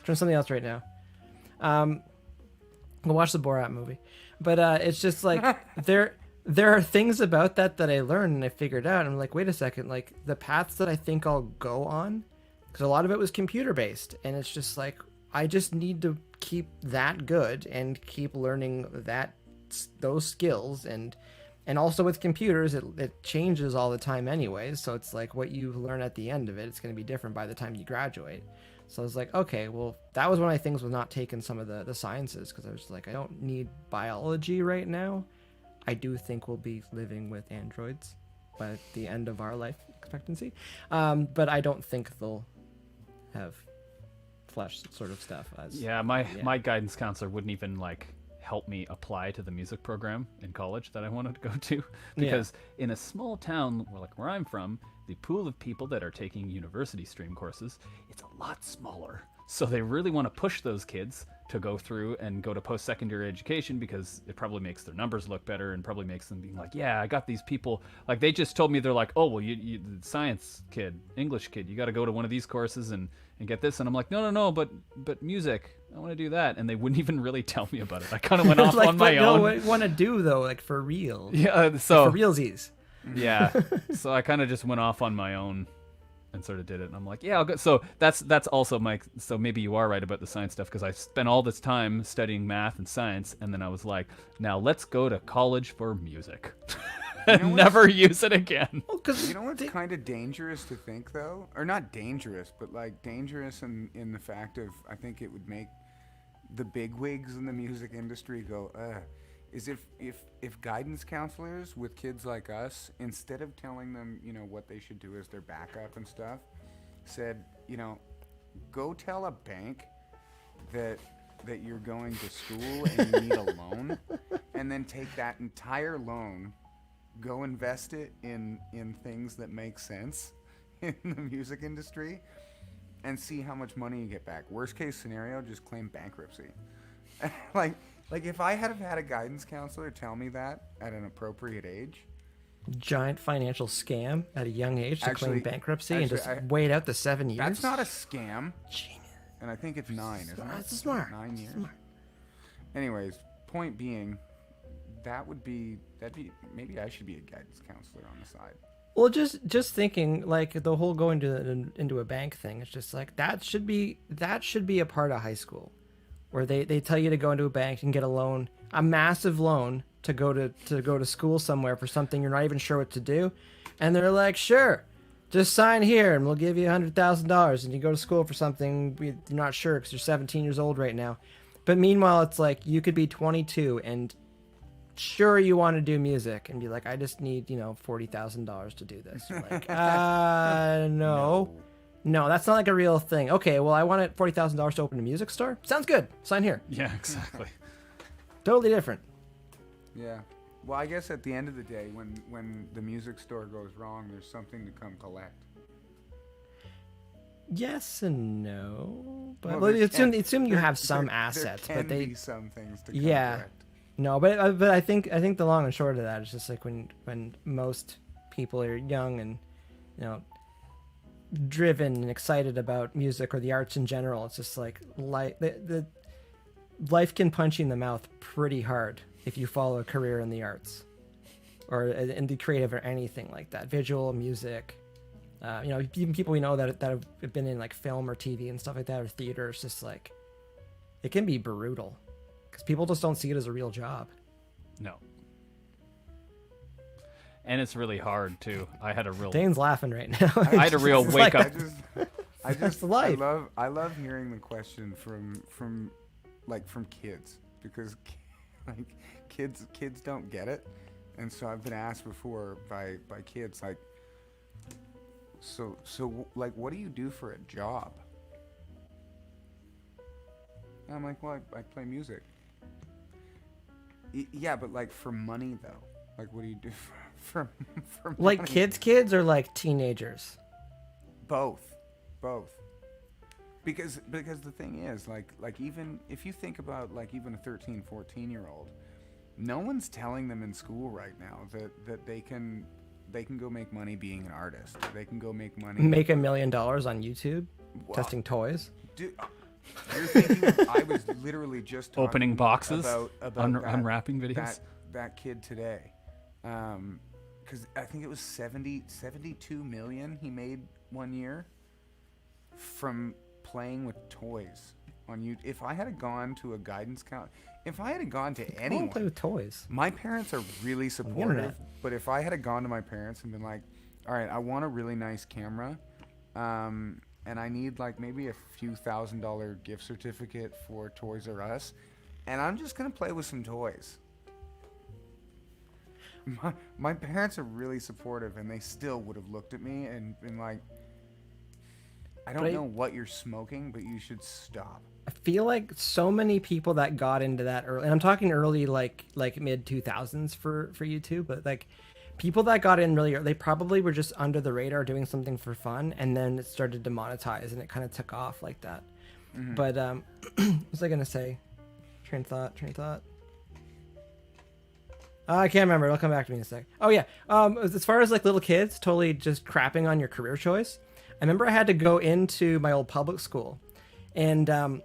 Turn to something else right now. We'll watch the Borat movie. But it's just like there are things about that I learned and I figured out. And I'm like, wait a second. Like the paths that I think I'll go on, because a lot of it was computer based, and it's just like I just need to keep that good and keep learning those skills. And also with computers, it changes all the time anyways. So it's like what you learn at the end of it, it's going to be different by the time you graduate. So I was like, okay, well, that was one of my things with not taking some of the sciences, because I was like, I don't need biology right now. I do think we'll be living with androids by the end of our life expectancy. But I don't think they'll have flesh sort of stuff. My guidance counselor wouldn't even like help me apply to the music program in college that I wanted to go to, because in a small town where I'm from, the pool of people that are taking university stream courses, it's a lot smaller. So they really want to push those kids to go through and go to post-secondary education, because it probably makes their numbers look better and probably makes them be like, yeah, I got these people. Like they just told me, they're like, oh, well, you the science kid, English kid, you got to go to one of these courses and get this. And I'm like, no, but music, I want to do that. And they wouldn't even really tell me about it. I kind of went off like, on my no, own. what you want to do though, like for real. Yeah, so For realsies. yeah, so I kind of just went off on my own and sort of did it. And I'm like, yeah, I'll go. So that's also my. So maybe you are right about the science stuff, because I spent all this time studying math and science, and then I was like, now let's go to college for music. And never use it again. Well, 'cause You know what's kind of dangerous to think, though? Or not dangerous, but like dangerous in the fact of, I think it would make the bigwigs in the music industry go, is if guidance counselors with kids like us, instead of telling them, what they should do as their backup and stuff, said, go tell a bank that you're going to school and you need a loan, and then take that entire loan, go invest it in things that make sense in the music industry, and see how much money you get back. Worst case scenario, just claim bankruptcy. like if I had a guidance counselor tell me that at an appropriate age, giant financial scam at a young age to claim Actually- bankruptcy and just actually, wait out the 7 years. that's not a scam. Genius. And I think it's 9, isn't it? That's smart. 9 years. Smart. Anyways, point being, that'd be maybe I should be a guidance counselor on the side. Well, just thinking like the whole going to into a bank thing. It's just like that should be a part of high school, where they tell you to go into a bank and get a loan, a massive loan to go to school somewhere for something you're not even sure what to do, and they're like, sure, just sign here and we'll give you $100,000 and you go to school for something you're not sure because you're 17 years old right now. But meanwhile, it's like you could be 22 and sure you want to do music and be like, I just need, $40,000 to do this. You're like, no, that's not like a real thing. Okay, well, I want $40,000 to open a music store. Sounds good. Sign here. Yeah, exactly. Totally different. Yeah. Well, I guess at the end of the day, when the music store goes wrong, there's something to come collect. Yes and no, but Well, assume you have some assets, there but can they be some things to come collect. No, but I think the long and short of that is just like when most people are young and driven and excited about music or the arts in general, it's just like the life can punch you in the mouth pretty hard if you follow a career in the arts or in the creative or anything like that, visual, music. Even people we know that have been in like film or TV and stuff like that or theater. It's just like it can be brutal. Because people just don't see it as a real job. No. And it's really hard too. I had a real. Dane's laughing right now. I had a real wake up. That's life. I love hearing the question from kids, because like kids don't get it, and so I've been asked before by kids like, so like, what do you do for a job? And I'm like, well, I play music. Yeah, but like for money though, like what do you do for like money? kids or like teenagers? Both. Because the thing is, like even if you think about like even a 13, 14-year-old, no one's telling them in school right now that they can go make money being an artist. They can go make money. Make $1 million on YouTube, testing toys. Dude, you're thinking I was literally just talking Opening boxes, about unwrapping videos. That kid today, because I think it was 72 million he made one year from playing with toys on YouTube. If I had gone to a guidance if I had gone to anyone, play with toys. My parents are really supportive, but if I had gone to my parents and been like, all right, I want a really nice camera, and I need like maybe a few $1,000 gift certificate for Toys R Us, and I'm just gonna play with some toys. My parents are really supportive, and they still would have looked at me and been like, I don't know what you're smoking, but you should stop. I feel like so many people that got into that early, and I'm talking early, like mid 2000s for YouTube, but like people that got in really early, they probably were just under the radar doing something for fun, and then it started to monetize, and it kind of took off like that. Mm-hmm. But what was I gonna say? Train of thought. I can't remember. It'll come back to me in a sec. Oh yeah. As far as like little kids, totally just crapping on your career choice. I remember I had to go into my old public school, and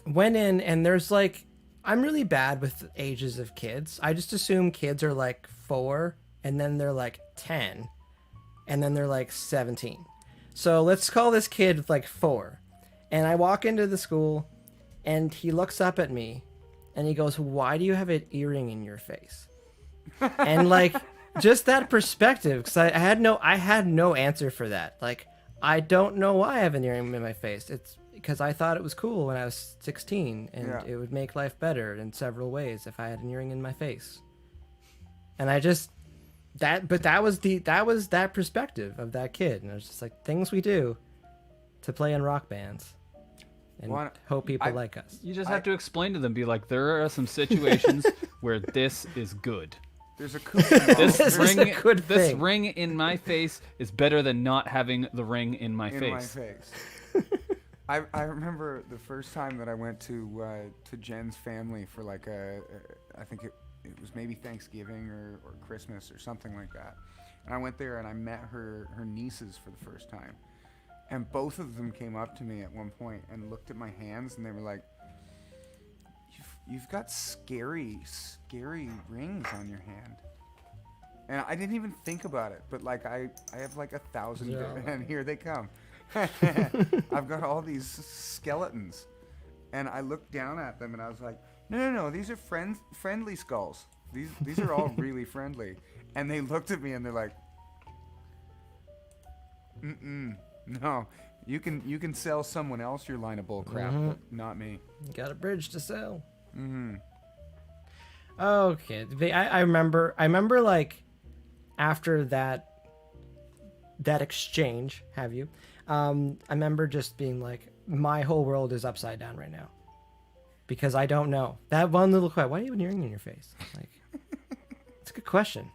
went in, and there's like, I'm really bad with ages of kids. I just assume kids are like 4, and then they're like 10, and then they're like 17. So let's call this kid like 4. And I walk into the school, and he looks up at me, and he goes, "Why do you have an earring in your face?" And like, just that perspective, because I had no answer for that. Like, I don't know why I have an earring in my face. It's because I thought it was cool when I was 16, and it would make life better in several ways if I had an earring in my face. And I just that was that perspective of that kid, and it was just like things we do to play in rock bands and hope people like us. You just have to explain to them, be like, there are some situations where this is good. There's a cushion. This ring in my face is better than not having the ring in my face. I remember the first time that I went to Jen's family for like I think it was maybe Thanksgiving or Christmas or something like that. And I went there and I met her nieces for the first time. And both of them came up to me at one point and looked at my hands, and they were like, you've got scary rings on your hand. And I didn't even think about it, but like I have like 1,000, and here they come. I've got all these skeletons, and I looked down at them, and I was like, no, these are friendly skulls. These are all really friendly. And they looked at me, and they're like, no, you can sell someone else your line of bull crap, but not me. You got a bridge to sell. Mm-hmm. Okay, I remember like after that exchange, I remember just being like, my whole world is upside down right now because I don't know that one little question. Why do you have an earring in your face? Like, it's a good question.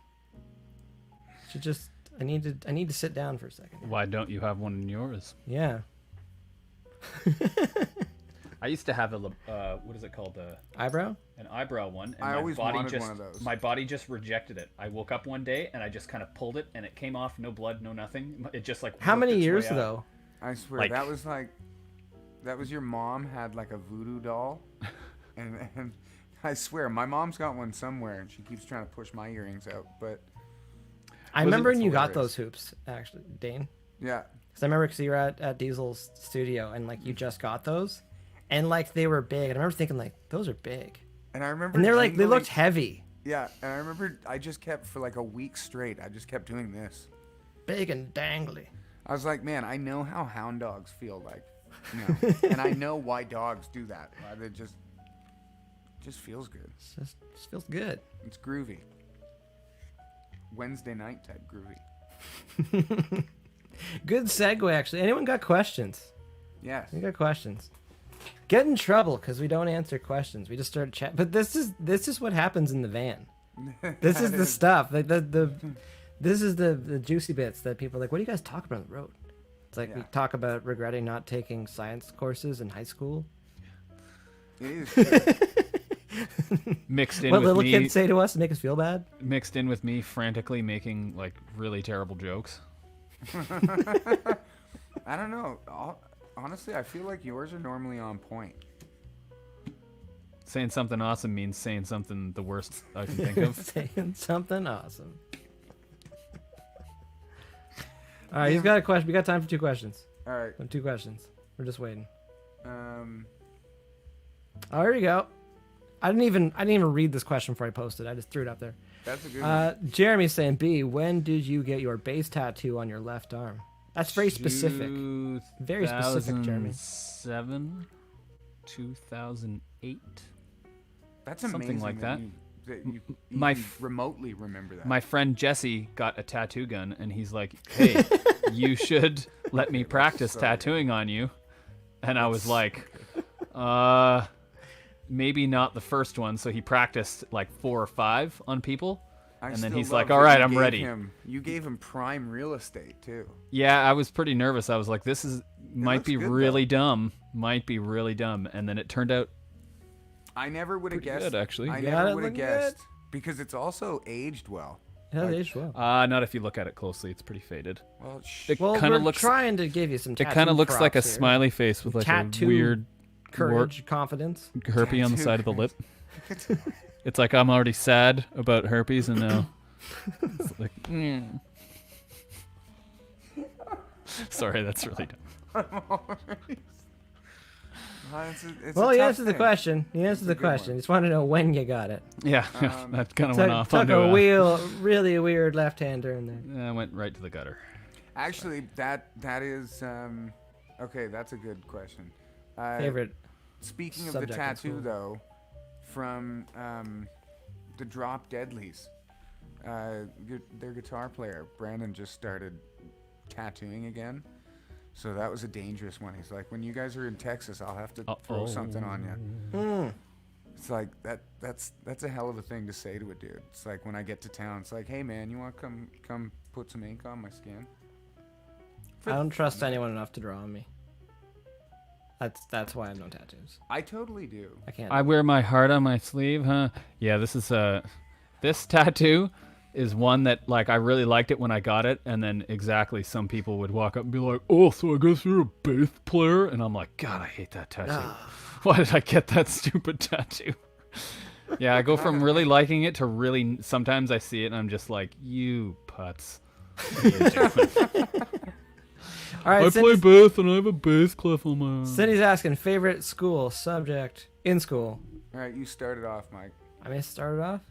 I need to sit down for a second. Why don't you have one in yours? Yeah. I used to have a what is it called? Eyebrow? An eyebrow one. And I my always body wanted just, one of those. My body just rejected it. I woke up one day and I just kind of pulled it and it came off. No blood, no nothing. It just like. How worked many its years way out. though? I swear Like- that was your mom had like a voodoo doll, and I swear my mom's got one somewhere, and she keeps trying to push my earrings out. But I remember when it's you got hilarious. those hoops, actually, Dane. yeah, Because I remember because you were at Diesel's studio and like you just got those, and like they were big. And I remember thinking like those are big, and I remember and they're like they jingling- looked heavy, Yeah, and I remember I just kept for like a week straight. I just kept doing this. big and dangly. I was like, man, I know how hound dogs feel like, you know, and I know why dogs do that. It just feels good. Just feels good. It's groovy. Wednesday night type groovy. Good segue, actually. Anyone got questions? Yes. You got questions? Get in trouble because we don't answer questions. We just start chat. But this is what happens in the van. This is the stuff. Like this is the juicy bits that people are like. What do you guys talk about on the road? It's like we talk about regretting not taking science courses in high school. It is good. Mixed in What with little me, kids say to us to make us feel bad. mixed in with me frantically making like really terrible jokes. I don't know. Honestly, I feel like yours are normally on point. Saying something awesome means saying something the worst I can think of. Saying something awesome. All right, he's got a question. We got time for 2 questions. All right. 2 questions. We're just waiting. Um, Oh, here you go. I didn't even read this question before I posted. I just threw it up there. that's a good one. Jeremy's saying, B, when did you get your base tattoo on your left arm? That's very specific. Very specific, Jeremy. 2007, 2008. That's something amazing like that. that. You My even f- remotely remember that. My friend Jesse got a tattoo gun, and he's like, "Hey, you should let me practice so tattooing on you." And I was like, maybe not the first one. So he practiced like 4 or 5 on people, I and then still he's love like, that "All right, you I'm gave ready." you gave him prime real estate too. Yeah, I was pretty nervous. I was like, "This might looks be good, really dumb. Might be really dumb." And then it turned out I never would have pretty guessed. good, actually. I Got never it would have looking guessed because it's also aged well. Yeah, they aged well. not if you look at it closely. It's pretty faded. Well, It Well, kind we're of looks. trying to give you some It tattoo kind of looks like a props here. smiley face with like Tattoo a weird Courage, confidence. herpes on the Tattoo side of the lip. It's like I'm already sad about herpes, and now it's like. Sorry, that's really dumb. Well, you answered the question. You answered the good one. question. Just want to know when you got it. Yeah, that kind of went off Took onto a really weird left-hand turn there. I went right to the gutter. Actually, that is okay. That's a good question. Favorite. Speaking of the subject in tattoo, school. though, from the Drop Deadlies, their guitar player Brandon just started tattooing again. So that was a dangerous one. He's like, when you guys are in Texas, I'll have to throw something on you. It's like that's a hell of a thing to say to a dude. It's like when I get to town, it's like, hey man, you want to come put some ink on my skin? I don't trust anyone enough to draw on me. That's why I have no tattoos. I totally do. I can't. I wear my heart on my sleeve, huh? Yeah, this is this tattoo is one that like I really liked it when I got it, and then exactly some people would walk up and be like, "Oh, so I guess you're a bass player?" And I'm like, God, I hate that tattoo. Why did I get that stupid tattoo? Yeah, I go from really liking it to really. Sometimes I see it and I'm just like, you putz. What are you doing? All right, I play bass and I have a bass clef on my arm. Cindy's asking favorite school subject in school. All right, you started off, Mike. I may start it off.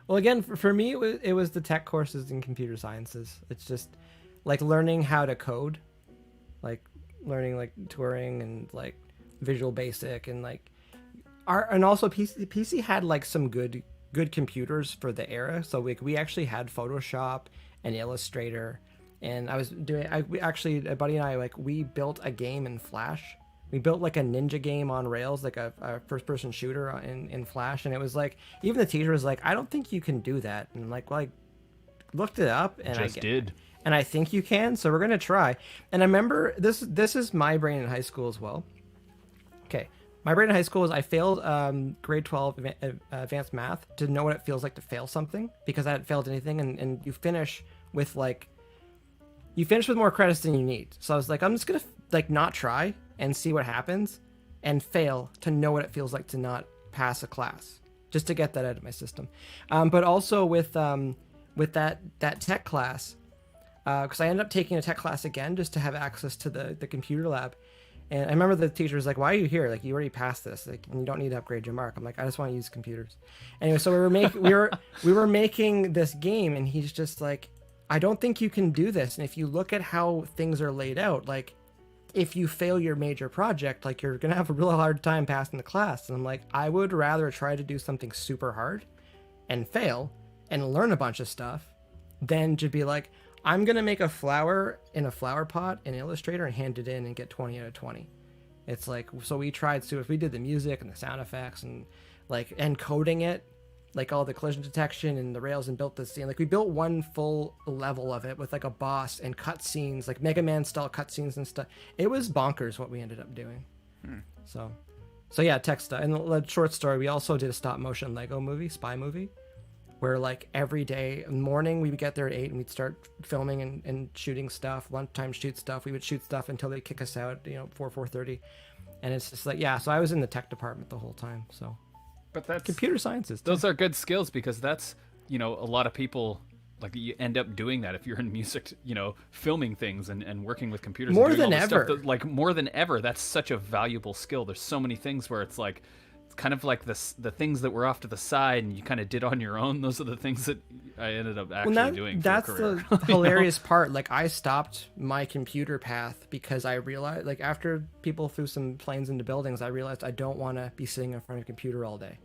Well, again, for me, it was the tech courses in computer sciences. It's just like learning how to code, like learning like Turing and like Visual Basic and like and also PC had like some good computers for the era. So we actually had Photoshop and Illustrator, and we actually, a buddy and I, like, we built a game in Flash. We built like a ninja game on Rails, like a first-person shooter in Flash, and it was like, even the teacher was like, I don't think you can do that. And I'm like, well, I looked it up, and Just did. And I think you can, so we're gonna try. And I remember this is my brain in high school as well. Okay, my brain in high school is I failed grade 12 advanced math to know what it feels like to fail something, because I hadn't failed anything, and you finish with more credits than you need. So I was like, I'm just gonna like not try and see what happens, and fail to know what it feels like to not pass a class, just to get that out of my system. But also with that tech class, because I ended up taking a tech class again just to have access to the computer lab. And I remember the teacher was like, why are you here? Like, you already passed this. Like, you don't need to upgrade your mark. I'm like, I just want to use computers. Anyway, so we were making this game, and he's just like, I don't think you can do this. And if you look at how things are laid out, like, if you fail your major project, like, you're going to have a real hard time passing the class. And I'm like, I would rather try to do something super hard and fail and learn a bunch of stuff than to be like, I'm going to make a flower in a flower pot in Illustrator and hand it in and get 20 out of 20. It's like, so we tried to, if we did the music and the sound effects and like encoding it, like all the collision detection and the rails, and built this scene. Like, we built one full level of it with like a boss and cutscenes, like Mega Man style cutscenes and stuff. It was bonkers what we ended up doing. So yeah, tech stuff. And the short story, we also did a stop motion Lego movie, spy movie, where like every day morning we would get there at 8 and we'd start filming and shooting stuff. Lunchtime shoot stuff. We would shoot stuff until they kick us out, 4:30. And it's just like, yeah, so I was in the tech department the whole time. So But that's computer sciences. Those are good skills, because that's, a lot of people, like, you end up doing that if you're in music, filming things and working with computers. More and doing than all this stuff ever. that, like, more than ever. That's such a valuable skill. There's so many things where it's like, it's kind of like the things that were off to the side and you kind of did on your own. Those are the things that I ended up actually doing. That's for a career. the hilarious part. Like, I stopped my computer path because I realized, like, after people threw some planes into buildings, I realized I don't want to be sitting in front of a computer all day.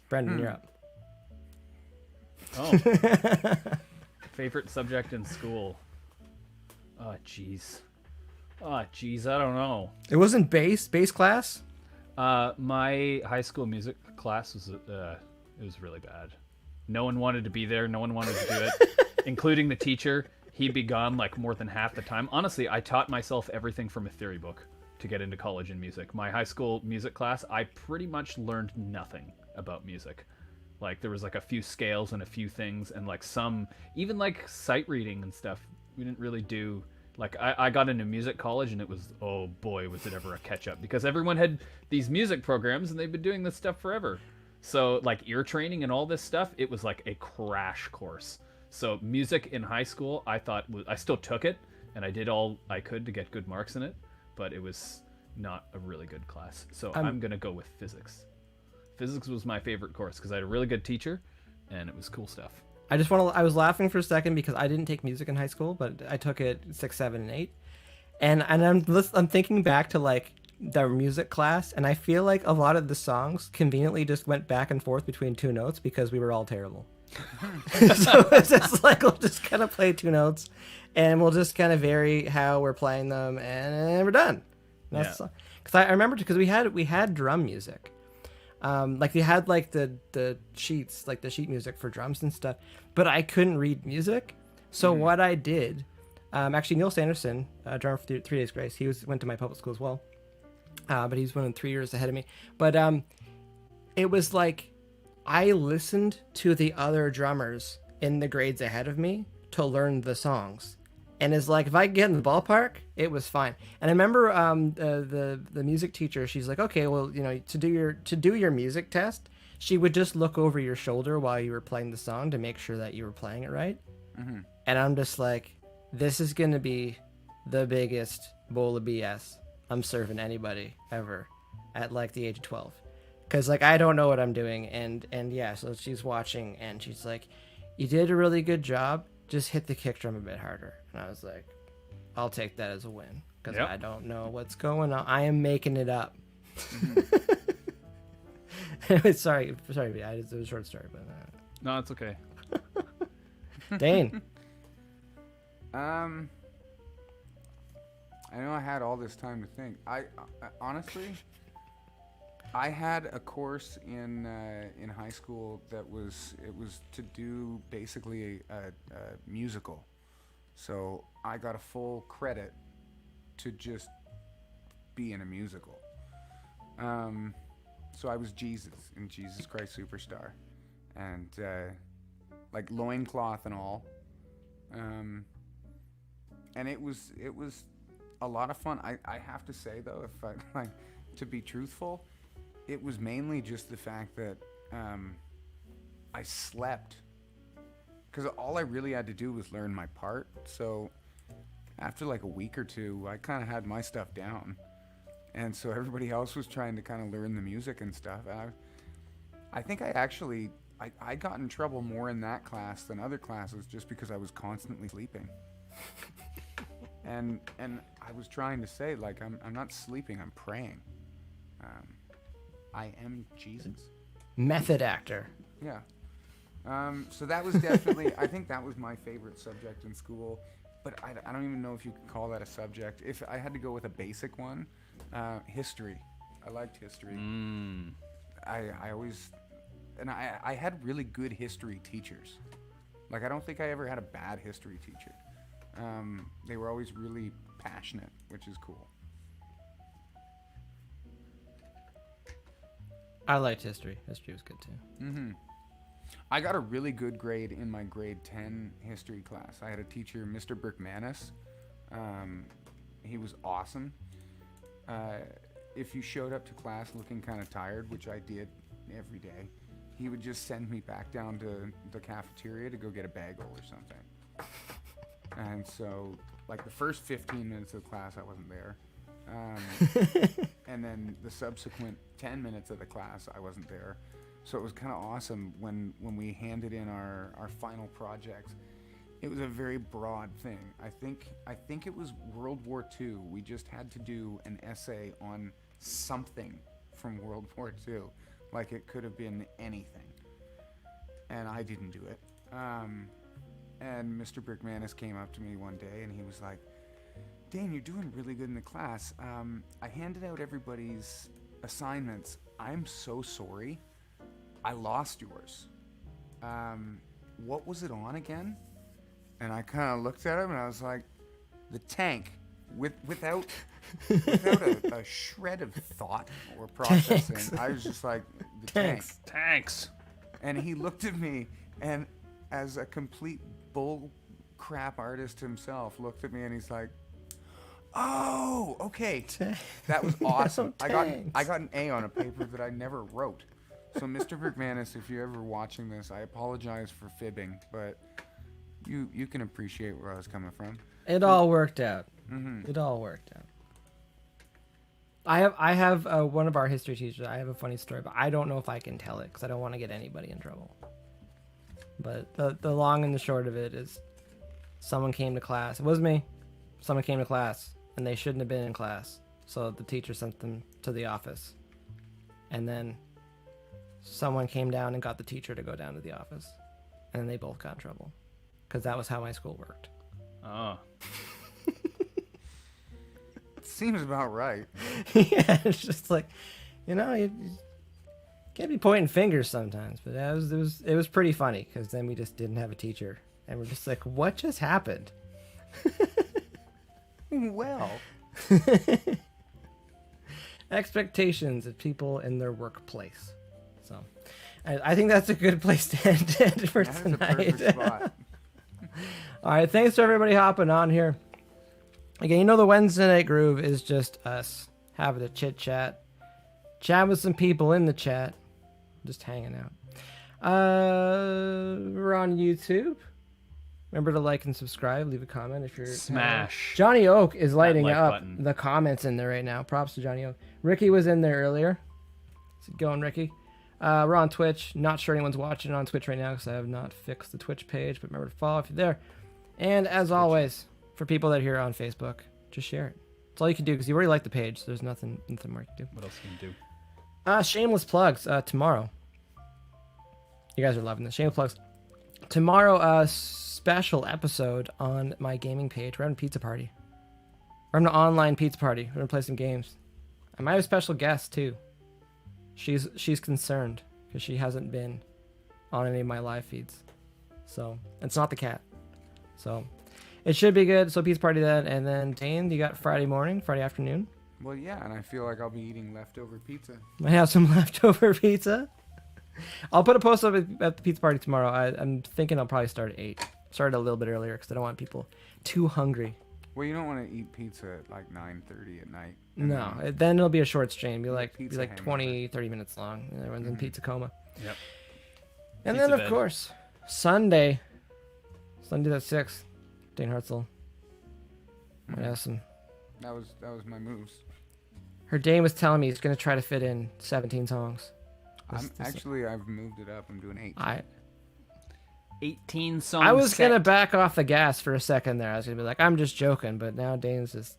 Brendan, you're up. Oh. Favorite subject in school. Oh, jeez. I don't know. It wasn't bass class? My high school music class was it was really bad. No one wanted to be there. No one wanted to do it, including the teacher. He'd be gone like more than half the time. Honestly, I taught myself everything from a theory book to get into college in music. My high school music class, I pretty much learned nothing about music. Like, there was like a few scales and a few things, and like some, even like sight reading and stuff, we didn't really do. Like, I got into music college, and it was, oh boy, was it ever a catch up, because everyone had these music programs and they've been doing this stuff forever. So like ear training and all this stuff, it was like a crash course. So music in high school, I still took it, and I did all I could to get good marks in it, but it was not a really good class. So I'm going to go with physics. Physics was my favorite course because I had a really good teacher, and it was cool stuff. I was laughing for a second because I didn't take music in high school, but I took it 6, 7, and 8. And I'm thinking back to like the music class, and I feel like a lot of the songs conveniently just went back and forth between 2 notes because we were all terrible. So it's just like, we'll just kind of play 2 notes, and we'll just kind of vary how we're playing them, and we're done. Because I remember, because we had drum music. Like, they had like the sheets, like the sheet music for drums and stuff, but I couldn't read music. So what I did, actually Neil Sanderson, drummer for 3 Days Grace, went to my public school as well, but he's 3 years ahead of me. But it was like, I listened to the other drummers in the grades ahead of me to learn the songs, And is like, if I get in the ballpark, it was fine. And I remember the music teacher, she's like, okay, well, you know, to do your music test, she would just look over your shoulder while you were playing the song to make sure that you were playing it right. Mm-hmm. And I'm just like, this is gonna be the biggest bowl of BS I'm serving anybody ever at like the age of 12, because like I don't know what I'm doing. And yeah, so she's watching and she's like, you did a really good job, just hit the kick drum a bit harder. And I was like, I'll take that as a win, because Yep. I don't know what's going on. I am making it up. sorry, it was a short story, but No, it's okay. Dane. I know I had all this time to think. I honestly, I had a course in high school that was to do basically a musical, so I got a full credit to just be in a musical. So I was Jesus in Jesus Christ Superstar, and like loincloth and all. And it was a lot of fun. I have to say though, if I like to be truthful, it was mainly just the fact that I slept, because all I really had to do was learn my part. So after like a week or two, I kind of had my stuff down, and so everybody else was trying to kind of learn the music and stuff. And I think I got in trouble more in that class than other classes, just because I was constantly sleeping. and I was trying to say, like, I'm not sleeping, I'm praying. I am Jesus. Method actor. Yeah. So that was definitely, I think that was my favorite subject in school. But I don't even know if you could call that a subject. If I had to go with a basic one, history. I liked history. I always, and I had really good history teachers. Like, I don't think I ever had a bad history teacher. They were always really passionate, which is cool. I liked history. History was good too. Mm-hmm. I got a really good grade in my grade 10 history class. I had a teacher, Mr. Brickmanis. He was awesome. If you showed up to class looking kind of tired, which I did every day, he would just send me back down to the cafeteria to go get a bagel or something. And so, like, the first 15 minutes of the class, I wasn't there. And then the subsequent 10 minutes of the class, I wasn't there. So it was kind of awesome when we handed in our final projects. It was a very broad thing. I think it was World War II. We just had to do an essay on something from World War II. Like, it could have been anything. And I didn't do it. And Mr. Brickmanis came up to me one day and he was like, Dane, you're doing really good in the class. I handed out everybody's assignments. I'm so sorry. I lost yours. What was it on again? And I kind of looked at him and I was like, the tank, without a shred of thought or processing. Tanks. I was just like, the Tanks. And he looked at me and, as a complete bull crap artist himself, looked at me and he's like, oh, okay. That was awesome. I got an A on a paper that I never wrote. So, Mr. Brickmanis, if you're ever watching this, I apologize for fibbing, but you can appreciate where I was coming from. It all worked out. Mm-hmm. It all worked out. I have one of our history teachers. I have a funny story, but I don't know if I can tell it because I don't want to get anybody in trouble. But the long and the short of it is, someone came to class. It was me. Someone came to class, and they shouldn't have been in class. So the teacher sent them to the office. And then someone came down and got the teacher to go down to the office. And they both got in trouble. Because that was how my school worked. Oh. Seems about right. Yeah, it's just like, you can't be pointing fingers sometimes. But it was pretty funny, because then we just didn't have a teacher. And we're just like, what just happened? Well. Expectations of people in their workplace. So, I think that's a good place to end it for That is tonight. a perfect spot. All right, thanks to everybody hopping on here. Again, you know the Wednesday night groove is just us having a chit chat, chat with some people in the chat, just hanging out. We're on YouTube. Remember to like and subscribe. Leave a comment if you're Smash. Johnny Oak is lighting like up button. the comments in there right now. Props to Johnny Oak. Ricky was in there earlier. How's it going, Ricky? We're on Twitch. Not sure anyone's watching on Twitch right now because I have not fixed the Twitch page. But remember to follow if you're there. And as always, for people that are here on Facebook, just share it. That's all you can do because you already like the page. So there's nothing more you can do. What else can you do? Shameless plugs. Tomorrow. You guys are loving this. Shameless plugs. Tomorrow, special episode on my gaming page. We're having a pizza party. We're having an online pizza party. We're gonna play some games. I might have a special guest too. She's concerned because she hasn't been on any of my live feeds. So it's not the cat. So it should be good. So pizza party then, and then Dane, you got Friday morning, Friday afternoon. Well, yeah, and I feel like I'll be eating leftover pizza. Might have some leftover pizza. I'll put a post up at the pizza party tomorrow. I'm thinking I'll probably start at 8. Start a little bit earlier because I don't want people too hungry. Well, you don't want to eat pizza at like 9:30 at night. No, then it'll be a short stream. Be like Pizza 20, 30 minutes long. And everyone's in pizza coma. Yep. And Pizza then, of bed. course, Sunday the 6th, Dane Hartzell. Might have some. That was my moves. Her Dane was telling me he's going to try to fit in 17 songs. I've moved it up. I'm doing 8. 18 songs. I was going to back off the gas for a second there. I was going to be like, I'm just joking. But now Dane's just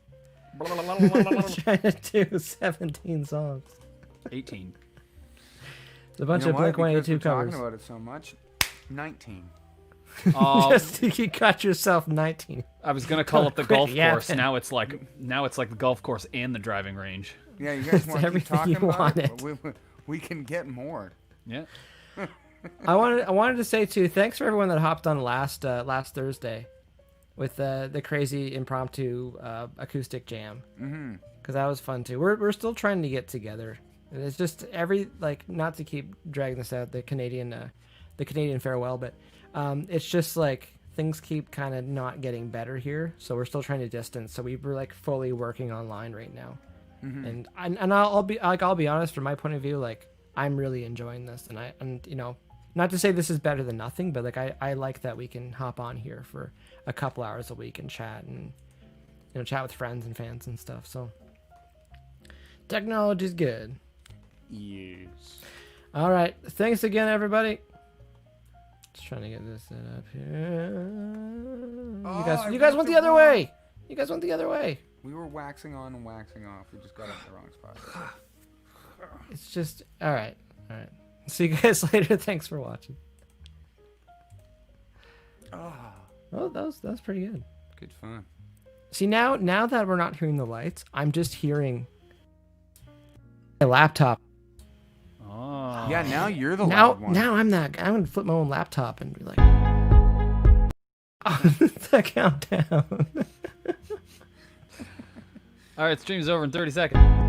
trying to do 17 songs. 18. It's a bunch You know of what? Because Blink-182 we're covers. talking about it so much. 19. Oh, Just you got yourself 19. I was gonna call it the Quit golf course. yapping. Now it's like the golf course and the driving range. Yeah, you guys want to keep everything talking you about it? wanted. We can get more. Yeah. I wanted to say too, thanks for everyone that hopped on last Thursday with the crazy impromptu acoustic jam. Mm-hmm. Because that was fun too. We're still trying to get together. It's just not to keep dragging this out, the Canadian farewell, but it's just like things keep kind of not getting better here, so we're still trying to distance. So we're like fully working online right now, and I'll be honest, from my point of view, like I'm really enjoying this, and you know, not to say this is better than nothing, but like I like that we can hop on here for a couple hours a week and chat and chat with friends and fans and stuff. So technology's good. Yes. All right, thanks again, everybody. Just trying to get this set up here. You guys went the other way. You guys went the other way. We were waxing on and waxing off. We just got it in the wrong spot. It's just all right. All right. See you guys later. Thanks for watching. Oh, that was pretty good. Good fun. See, now that we're not hearing the lights, I'm just hearing my laptop. Oh. Yeah, now you're the Now loud one. I'm gonna flip my own laptop and be like, the countdown. All right, stream's over in 30 seconds.